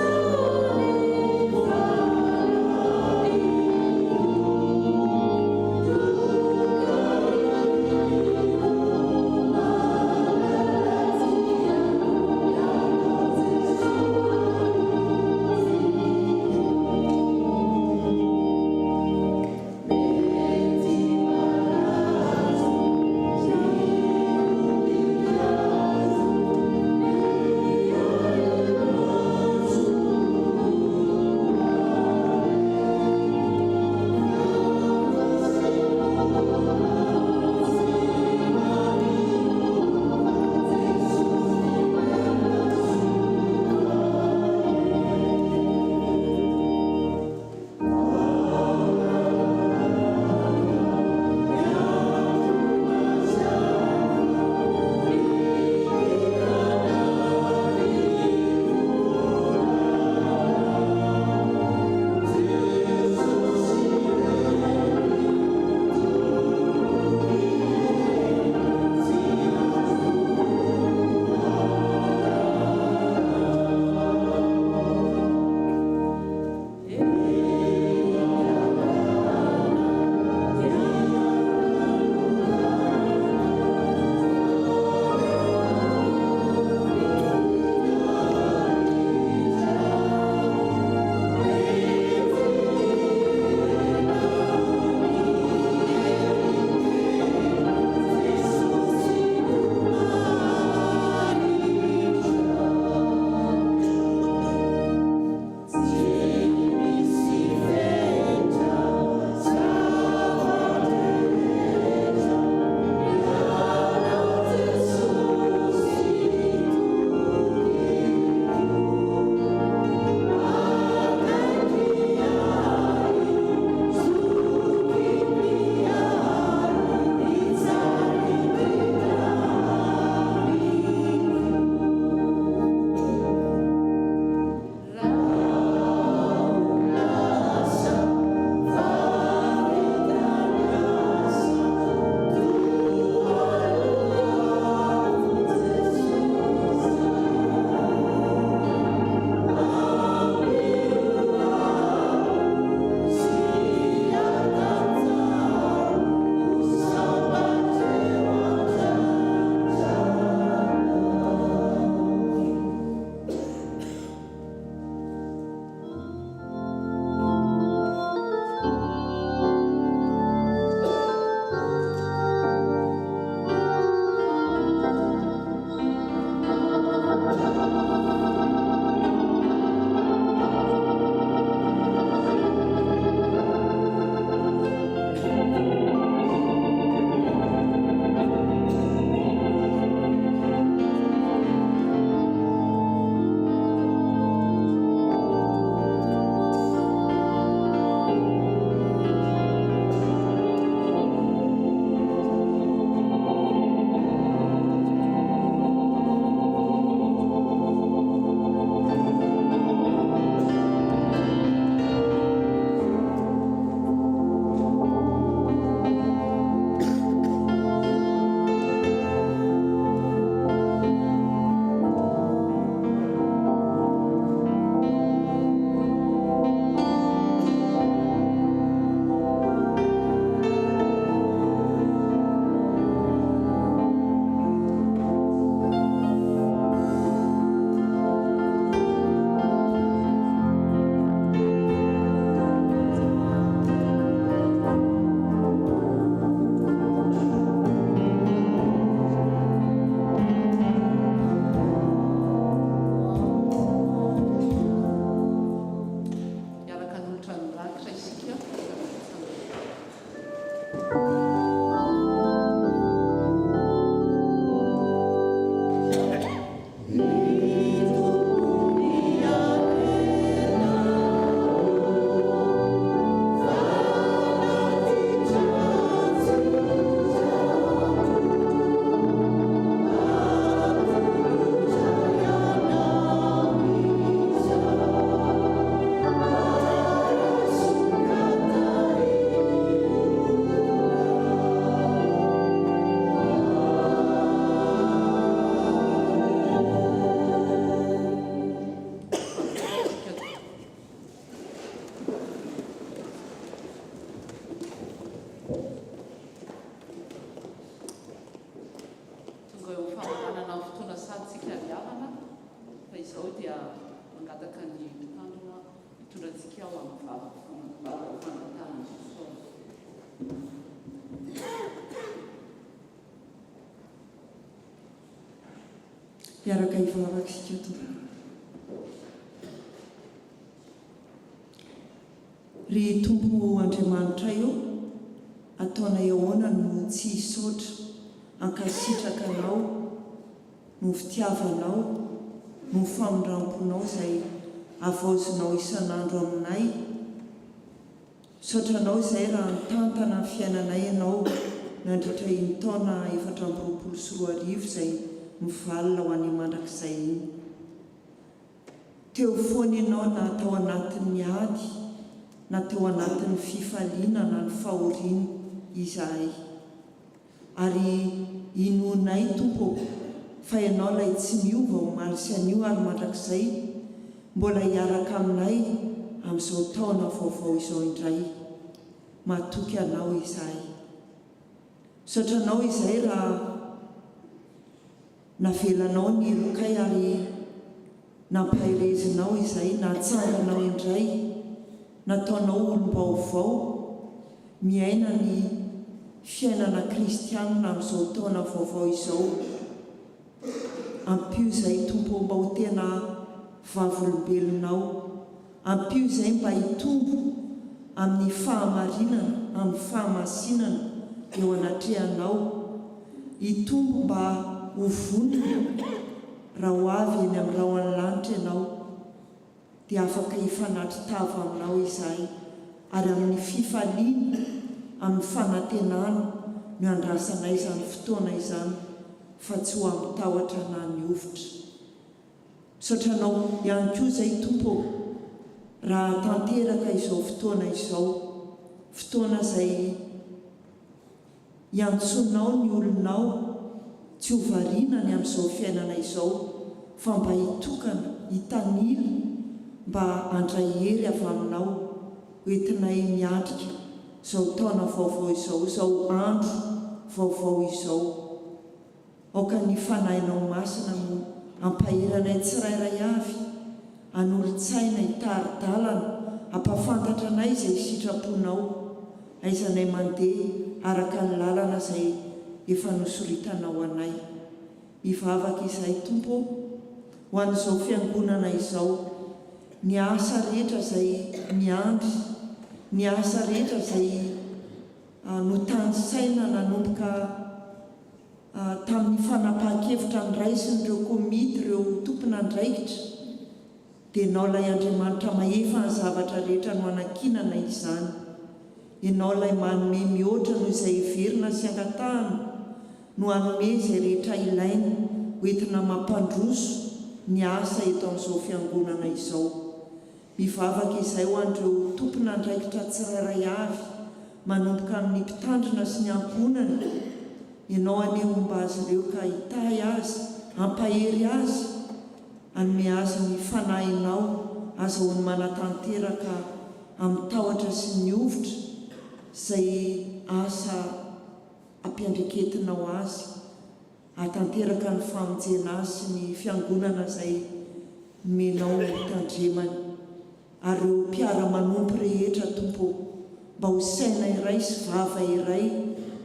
antsika. Miaraka ivavaka isika tompoko. Ry Tompo Andriamanitra io, ataona ahoana no tsy hisaotra, ankasitraka anao, no fitiavanao, no famindramponao izay avaozinao isan'andro aminay. Saotranao izay raha nitantana ny fiainanay ianao nandritra ny taona 424 izay mivalina ho any mandrakizay iny. Teo foana ianao na tao anatin'ny ady, na teo anatin'ny fifaliana na ny fahoriana izahay. Ary inonay Tompo fa ianao ilay tsy miova ho maly sy anio ary mandrakizay mbola hiaraka aminay amin'izao taona vaovao izao indray. Matoky anao izahay. Saotranao izay raha navelanao ny lokay ary nampahirezinao izay, natsanganao indray, nataonao olom-baovao, miaina ny fiainana kristianina amin'izao taona vaovao izao. Ampio izay Tompo mba ho tena vavolombelonao, ampio izay mba hitombo amin'ny fahamarinana, amin'ny fahamasinana eo anatrehanao, hitombo mba ho vonona raha ho avy eny amin'ny rahoan'ny lanitra ianao, dia afaka hifanatitava aminao izahay, ary amin'ny fifaliana, amin'ny fanantenana no andrasanay izany fotoana izany, fa tsy ho amitahotra na ny ovitra. Saotranao ihany koa izay Tompo raha tanteraka izao fotoana izao, fotoana izay hiantsonao ny olonao tsy ho varinany amin'izao fiainana izao, fa mba hitokana, hitanila, mba handray hery avy aminao, hoentinay miatrika izao taona vaovao izao, izao andro vaovao izao. Aoka ny fanahinao masina no ampaheranay tsirairay avy, anolo-tsaina hitari-dalana, ampafantatra anay izay sitraponao, aizanay mandeha araka ny lalana izay efa nosoritanao anay. Ivavaka izay Tompo ho an'izao fiangonana izao, ny asa rehetra izay miandry, ny asa rehetra izay notanisaina nanomboka tamin'ny fanapahan-kevitra nyraisin'ireo komity, ireo tompona andraikitra, dia ianao ilay Andriamanitra mahefa ny zavatra rehetra no anakinana izany. Ianao ilay manome mihoatra noho izay heverina sy angatahana, no hanome izay rehetra ilaina hoentina mampandroso ny asa eto amin'izao fiangonana izao. Mivavaka izay ho an'ireo tompona andraikitra tsirairay avy, manomboka amin'ny mpitandrina sy ny ankonana, ianao aneho-mba azy ireo ka hitahy azy, ampahery azy, hanome azy ny fanahinao, azahoany manatanteraka amin'ny tahotra sy ny ovitra izay asa ampiandreketinao azy, hatanteraka ny famonjena azy sy ny fiangonana izay menao tandremany. Ary ireo mpiara-manompo rehetra Tompo, mba ho saina iray sy vava iray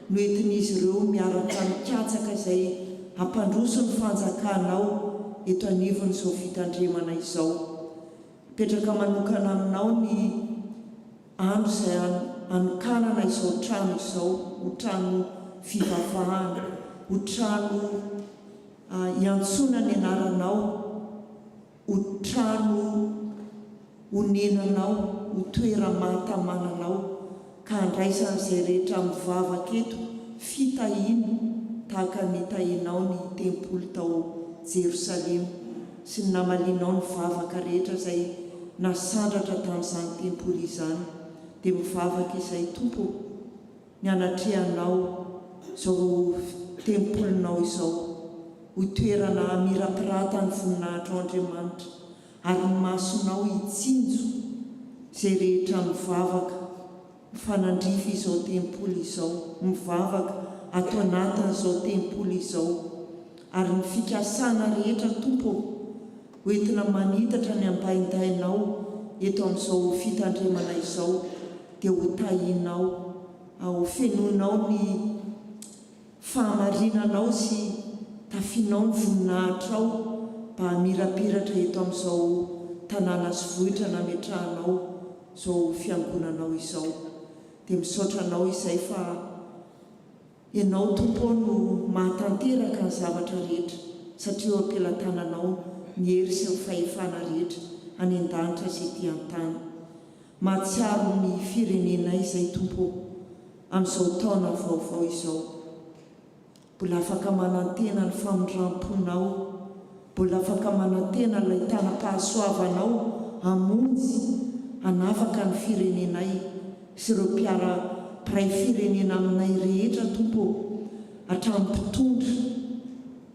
no entin'izy ireo miaraka mikatsaka izay hampandroso ny fanjakanao eto anivon'izao fitandremana izao. Petraka manokana aminao ny andro izay anokanana izao trano izao ho trano fivavahana, ho trano iantsona ny anaranao, ho trano honenanao, ho toera mahatamananao, ka andraisan'izay rehetra mivavaka eto fitahino tahaka ny tahinao ny tempoly tao Jerosalema sy ny namalinao ny vavaka rehetra izay nasandratra tamin'izany tempoly izany, dia mivavaka izay Tompo ny anatrehanao izao tempolinao izao ho toerana mirapiratany voninahitra Andriamanitra, ary ny masonao hitsinjo izay rehetra mivavaka mifanandrify izao tempoly izao, mivavaka ato anatin'izao tempoly izao, ary ny fikasana rehetra Tompo hoentina manitatra ny ambaindainao eto amin'izao fitandremana izao, dia ho tahinao, ho fenonao ny fahamarinanao sy tafinao ny voninahitrao mba mirapiratra eto amin'izao tanàna sy vohitra nametrahanao izao fiangonanao izao. Dia misaotranao izay fa ianao Tompo no mahatanteraka ny zavatra rehetra, satria eo am-pelatananao ny hery sy ny fahefana rehetra any an-danitra sy ety an-tany. Mahatsiaro ny firenenay izay Tompo amin'izao taona vaovao izao. Mbola afaka manantena ny famindram-ponao, mbola afaka manantena ilay tanam-pahasoavanao hamonjy hanafaka ny firenenay sy ireo mpiara-piray firenena aminay rehetra Tompo, hatramin'ny mpitondra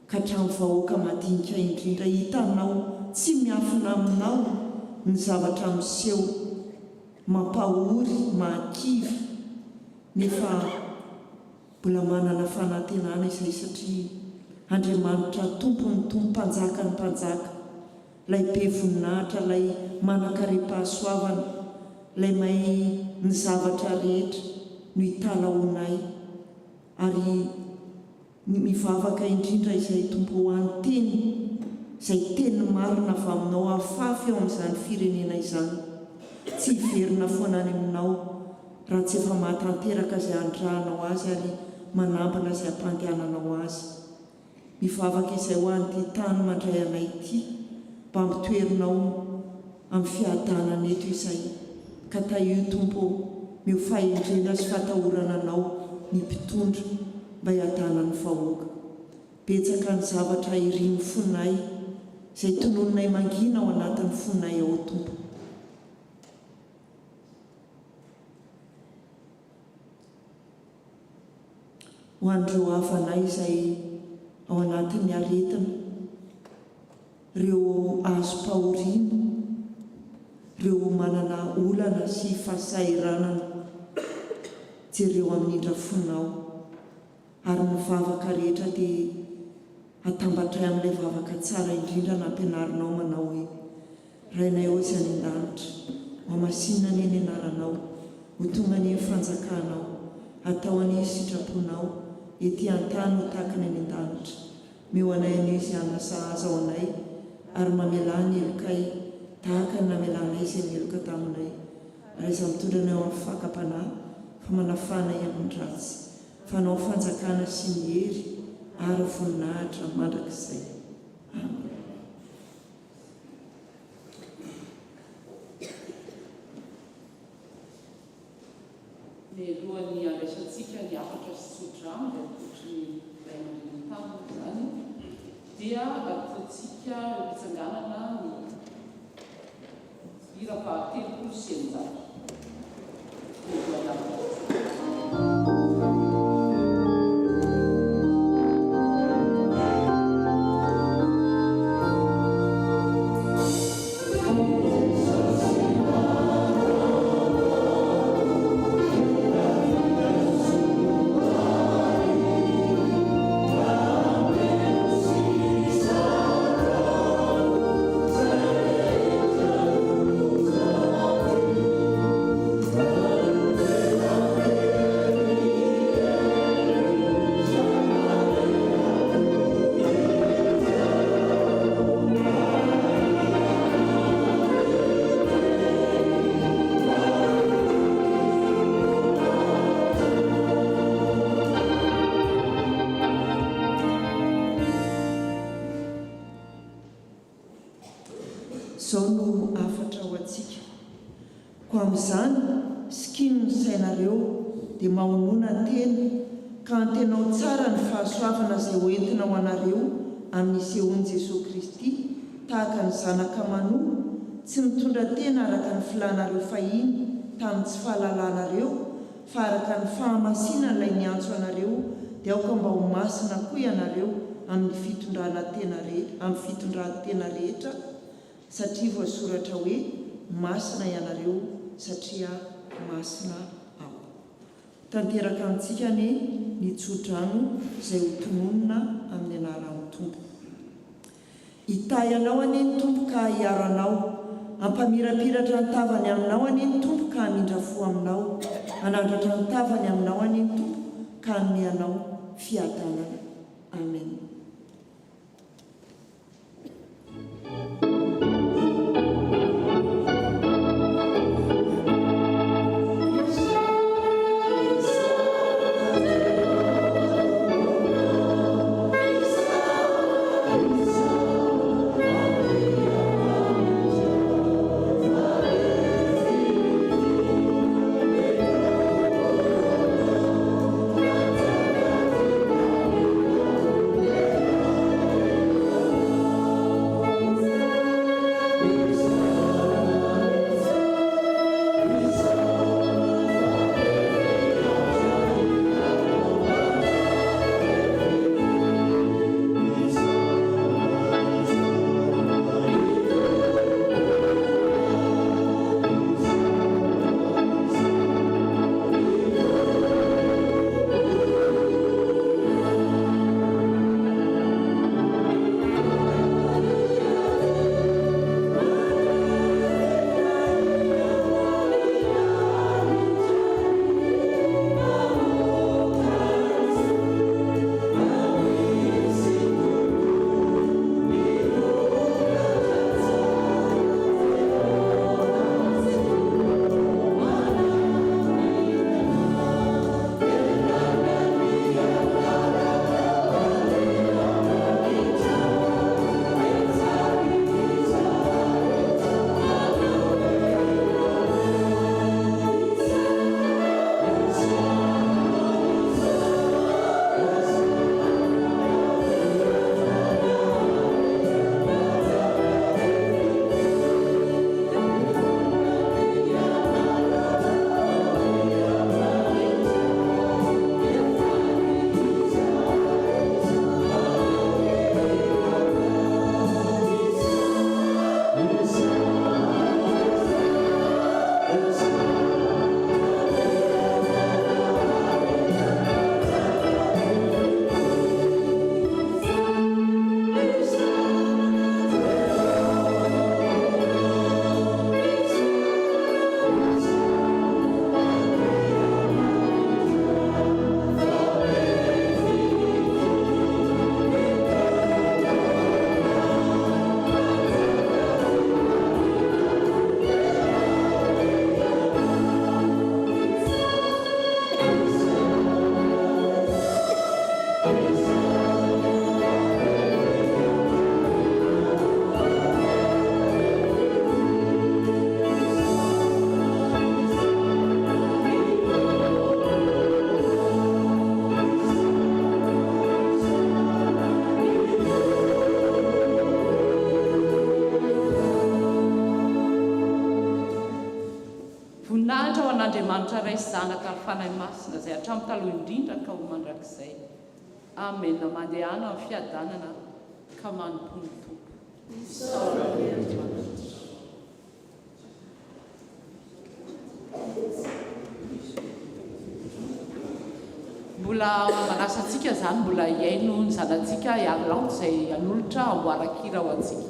ka hatramin'ny vahoaka madinika indrindra. Hitanao tsy miafina aminao ny zavatra miseho mampahory, mahakivy, nefa mbola manana fanantenana izay, satria Andriamanitra Tompo ny tompo-mpanjaka ny mpanjaka, ilay be voninahitra, ilay manan-karem-pahasoavana, ilay mahay ny zavatra rehetra no hitalaonay, ary mivavaka indrindra izay Tompo ho an'ny teny izay teny marina avy aminao afafy eo amin'izany firenena izany, tsy hiverina foana any aminao raha tsy efa mahatanteraka izay andrahanao azy ary manambana izay ampandehananao azy. Mivavaka izay ho an'ity tany mandray anay ity mba mitoerinao amin'ny fiadanana eto izay, ka tahio Tompo mio fahendrena sy fatahorana anao ny mpitondra mba hiadana ny vahoaka. Betsaka ny zavatra iriny fonay izay tonononay mangina ao anatin'ny fonay ao Tompo. Ho an'ireo havanay izay ao anatin'ny aretina, ireo azo pahoriana, ireo manana olana sy fahasairanana, jereo amin'indra fonao, ary ny vavaka rehetra dia atambatray amin'ilay vavaka tsara indrindra nampianarinao manao hoe: rainay ozy any an-danitra, mamasinina ny eny anaranao, ho tonga ny fanjakanao, atao any sitraponao, ety an-tany ho tahaka ny any an-danitra. Meo anay any izy anasahaza ao anay, ary mamela ny elokay tahaka ny namelanay izay nieloka taminay. Ary iza mitondra anay ao amin'ny fakam-panahy, fa manafanay amin'ny ratsy, fanao fanjakana sy ny hery ary voninahitra mandrakizay. Amen. Alohan'ny andraisantsika ny afatra sy tsodrano dia atotry Ray aman-dreny tamina izany, dia ataontsika hitsanganana ny hira faha-telopolo sy eninjato. Thank you. izao no afatra ho antsika. Ko amin'izany sikino ny sainareo dia mahonoana tena ka antenao tsara ny fahasoavana izay hoentina ho anareo amin'ny sehoan'i Jesosy Kristy tahaka ny zanaka manoa tsy mitondra tena araka ny filanareo fahiny tamin'ny tsy fahalalanareo fa araka ny fahamasina ilay niantso anareo dia aoka mba ho masina koa ianareo amin'ny fitondran-tena rehetra satria voasoratra hoe masina ianareo satria masina ao. Tanteraka amintsika ny tsodrano izay ho tononona amin'ny anaran'ny Tompo. Hitahy anao anie ny Tompo ka hiaro anao, hampamirapiratra ny tavany aminao anie ny Tompo ka hamindra fo aminao, hanandratra ny tavany aminao anie ny Tompo ka hanome anao fiadanana. Amen. Andriamanitra raisy zanaka ny fanahy masina izay hatramin'ny taloha indrindra ka ho mandrakizay. Amen. Mandehana amin'ny fiadanana ka manompo ny Tompo. Mbola manasa antsika zany mbola hiaino ny zanantsika hiarolaoto izay hanolotra amboaran-kira ho antsika.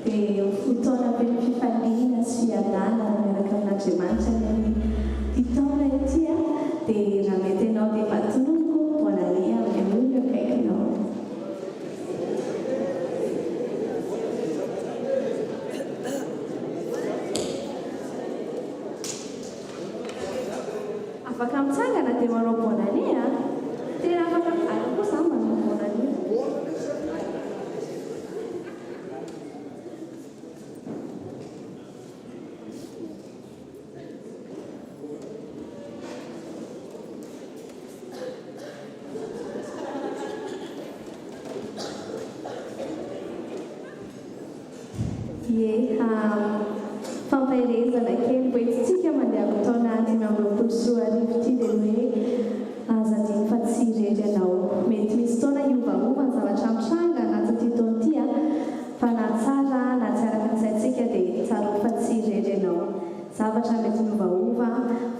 dia fotoana be ny fifaliana sy fiadana miaraka amin'Andriamanitra ny amin'ny taona ity a, dia raha mety ianao dia matonoko boanaria amin'ny olona akaikinao. Afaka mitsangana dia manao boanaria, tena afaka aloko koa izany manao boanaria. Fampahirezana kely poetitsika mandeha taona 2024 ity dia hoe azadiny fa tsy irery ianao. Mety misy taona iovaova ny zavatra mitranga anaty taona ity fa na tsara na tsy araka ny saintsika dia tsara fa tsy irery ianao. Zavatra mety miovaova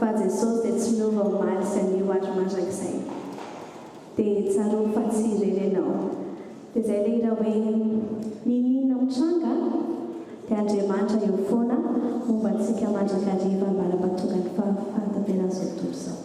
fa Jesosy dia tsy miova omaly sy anio andro mandrakizay. Dia tsara fa tsy irery ianao. Dia izay ilay hira hoe ninina mitranga dia Andriamanitra eo foana momba antsika mandrakariva mbalam-pahatonga ny fahatampenan'izao tontolo izao.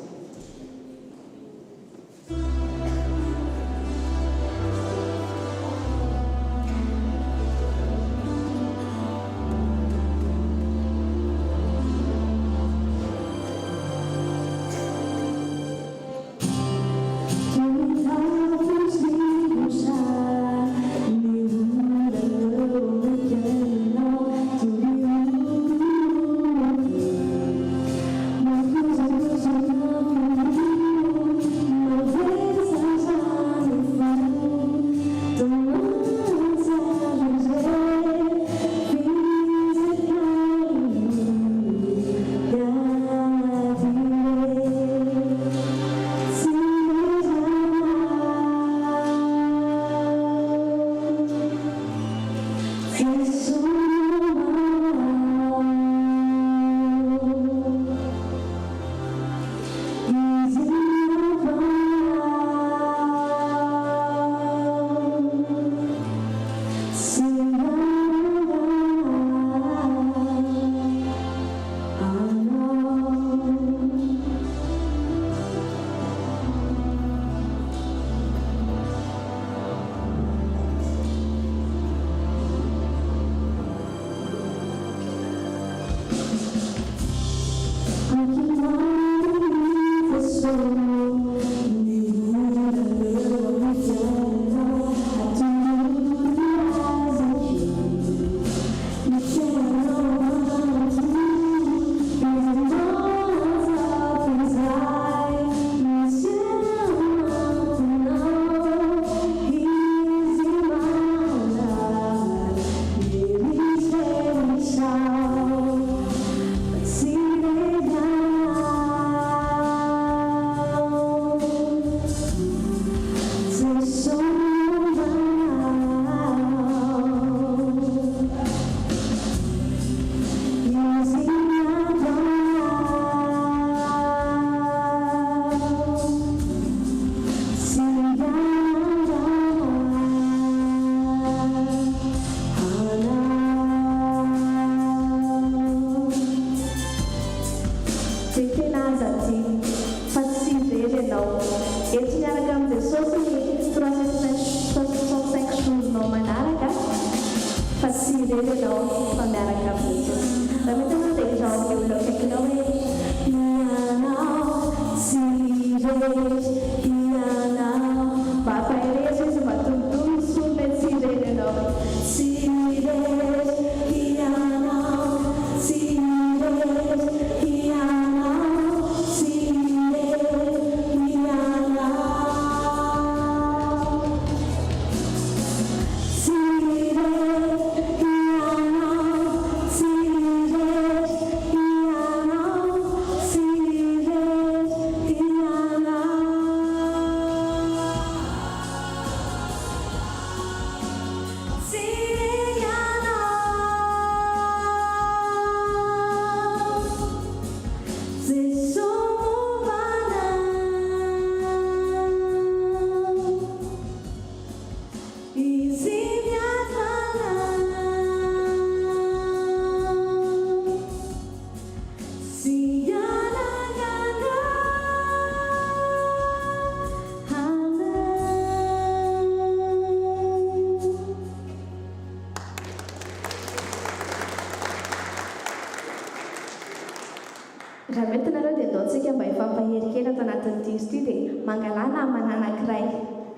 raha mety nareo dia ataontsika mba hifampahery kely ato anatin'ny diso ity dia mangalana amana anankiray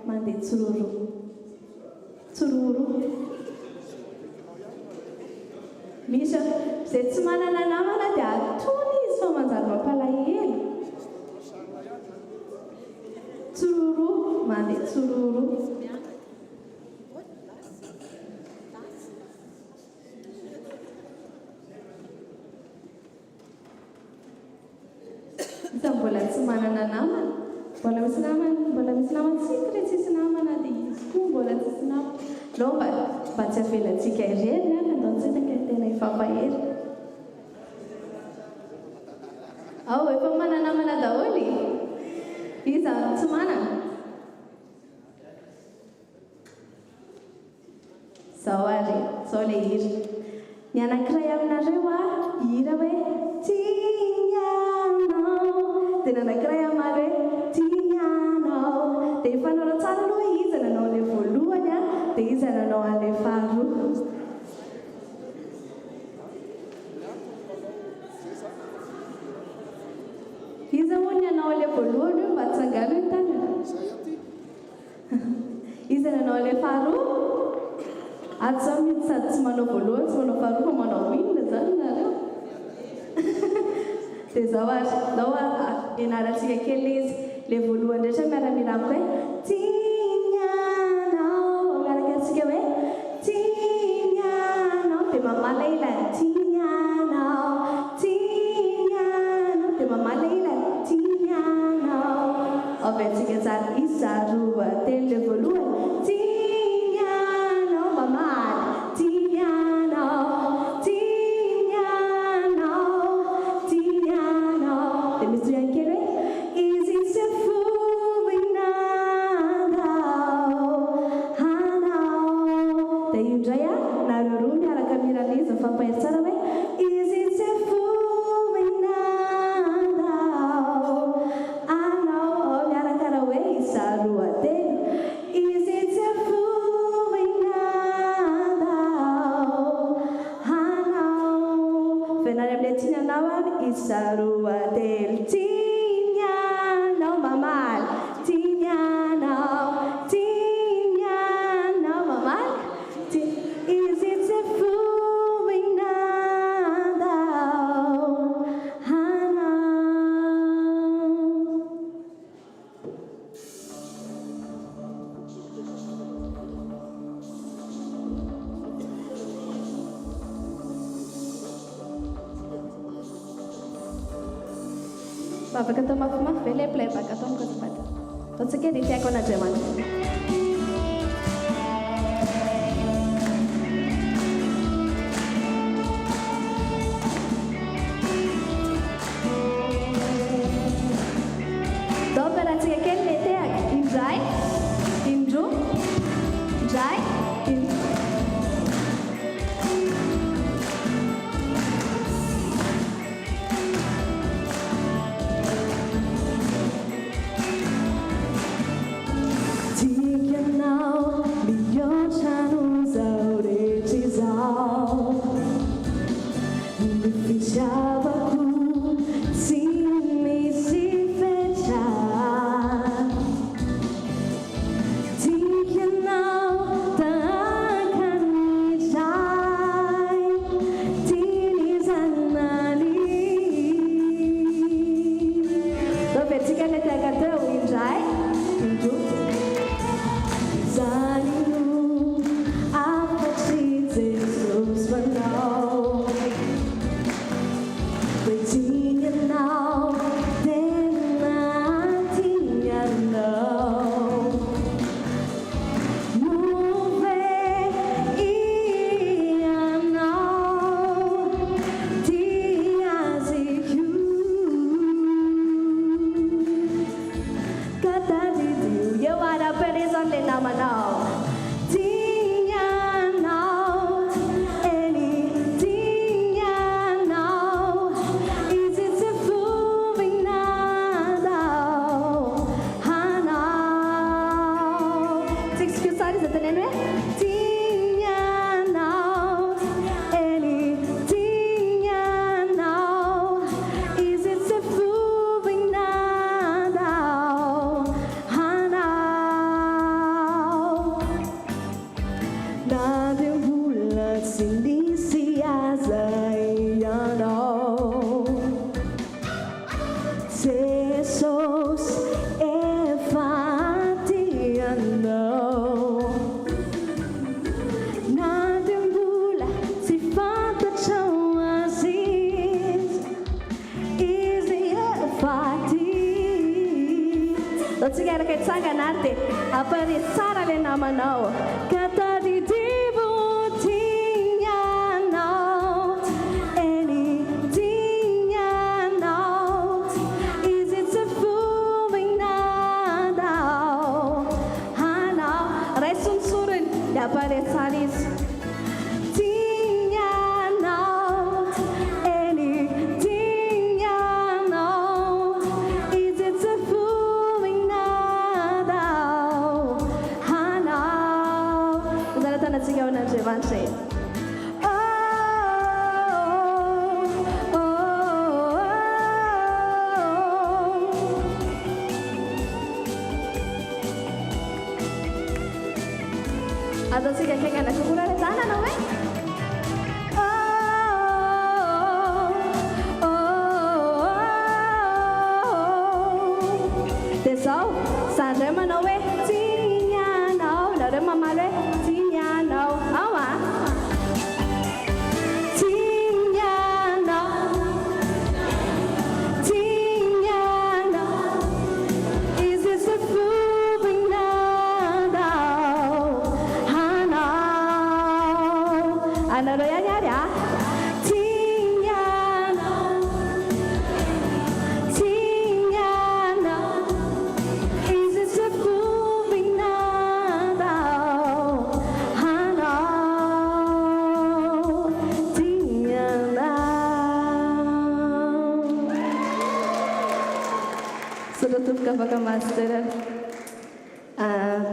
mandeha tsororo misy izay tsy manana namana dia atony izy fa manjary mampalahelo tsororo mandeha tsororo iza mbola tsy manana namana mbola misy namana tsika tsisy namana dia izy koa mbola tsisy namana leo mba tsy avelantsika irery a andaontsika tena hifampahery ao efa manana namana daholy iza tsy manana zao ary zao le hira ny anankiray aminareo a hira hoe tianao dia ny anankiray amary hoe tianao dia efanareo tsara aloha iza nanao le voalohany a dia iza nanao an'le faharoa iza moa ny anao le voalohany io mba tsangano ny tanana iza nanao le faharoa ato zao mety sady tsy manao voalohany tsy manao faharoa fa manao inona zany nareo dia zao ary zao ianarantsika kely izy le voalohany rehetra miara-miramiko hoe tianao miaraka antsika hoe tianao dia mamala ilany tianao dia mamala ilany tianao avy antsika tsara iza roa telo le voalohany tianao mamaly tianao dia misy toy ankely hoe izy tsy fovinandao hanao dia io indray a nareo roa miaraka miraniza fampahery tsara hoe izy tsy fovinandao anao miaraka raha hoe iza roa telo izy tsy fovinandao hanao venary amin'ilay tianao ary iza roa telo tianao mamaly tianao mamaly izy tsy fovinandao hanao afaka atao mafimafy ve le playback atao mikotipata ataontsika dia tiako an'Andriamanitra dao mpiarahantsika kely le tehaka indray indroa indray Is it Tsika araka itsangana ary dia apare tsara ilay namanao ka tadidivo tinyanao eny tinyanao izy tsy fovinanao hanao ray sonsorony dia apare tsara izy atau sih kayak gana syukuran di sana nawe desau sandre manawe tinya nau dari mama le tinya nau awa Kapag master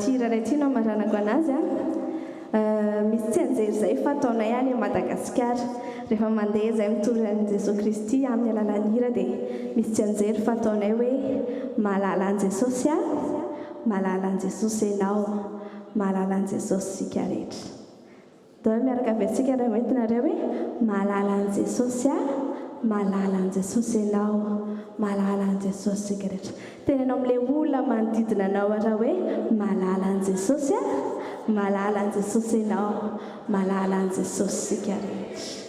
tira retino marana guanaza misy tsy anjery zay fataona ihany Madagasikara rehefa mandeha zay mitoran'i Jesosy Kristy amin'ny alalan'hira dia misy tsy anjery fataonay hoe mahalala an Jesosy mahalala an Jesosy ianao mahalala an Jesosy sika rehetra dia miaraka avetsika raha hoentinareo hoe mahalala an Jesosy mahalala an Jesosy ianao mahalala an Jesosy sika rehetra tenenao amin'ilay olona manodidina anao raha hoe mahalala an Jesosy mahalala an Jesosy ianao mahalala an Jesosy sika rehetra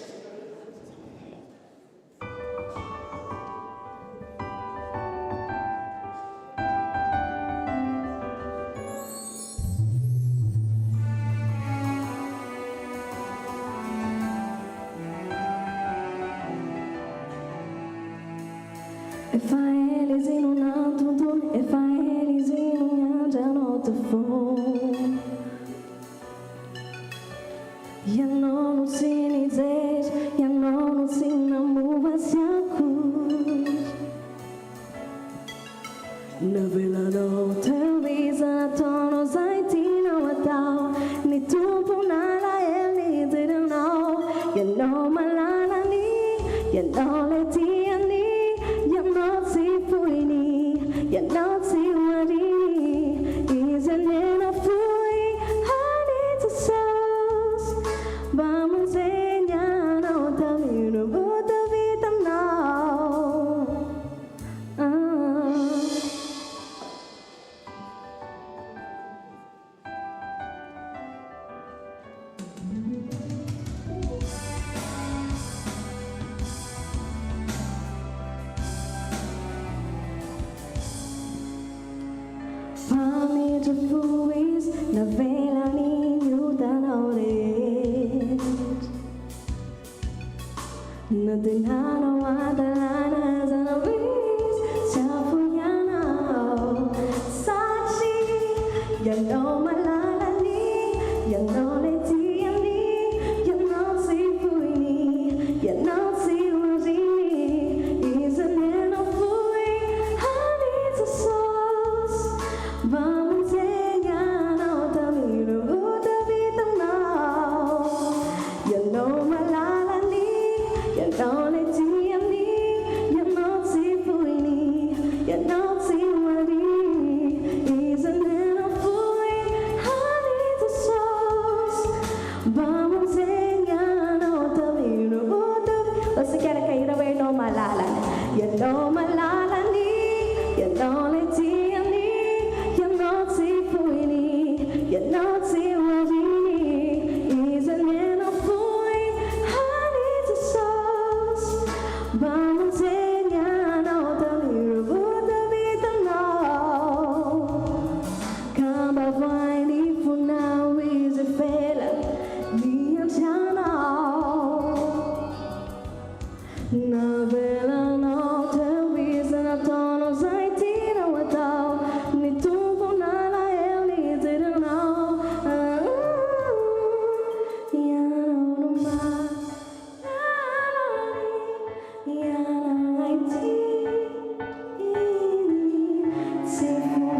Tentati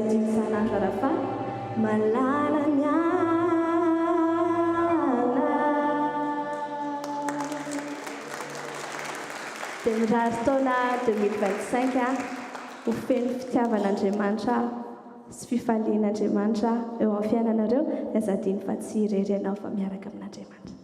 di sanandra rafa malalanya dia mirary taona 2025 ho feno fitiavan'Andriamanitra sy fifalian'Andriamanitra eo amin'ny fiainanareo dia azadiny fa tsy irery ianao fa miaraka amin'Andriamanitra.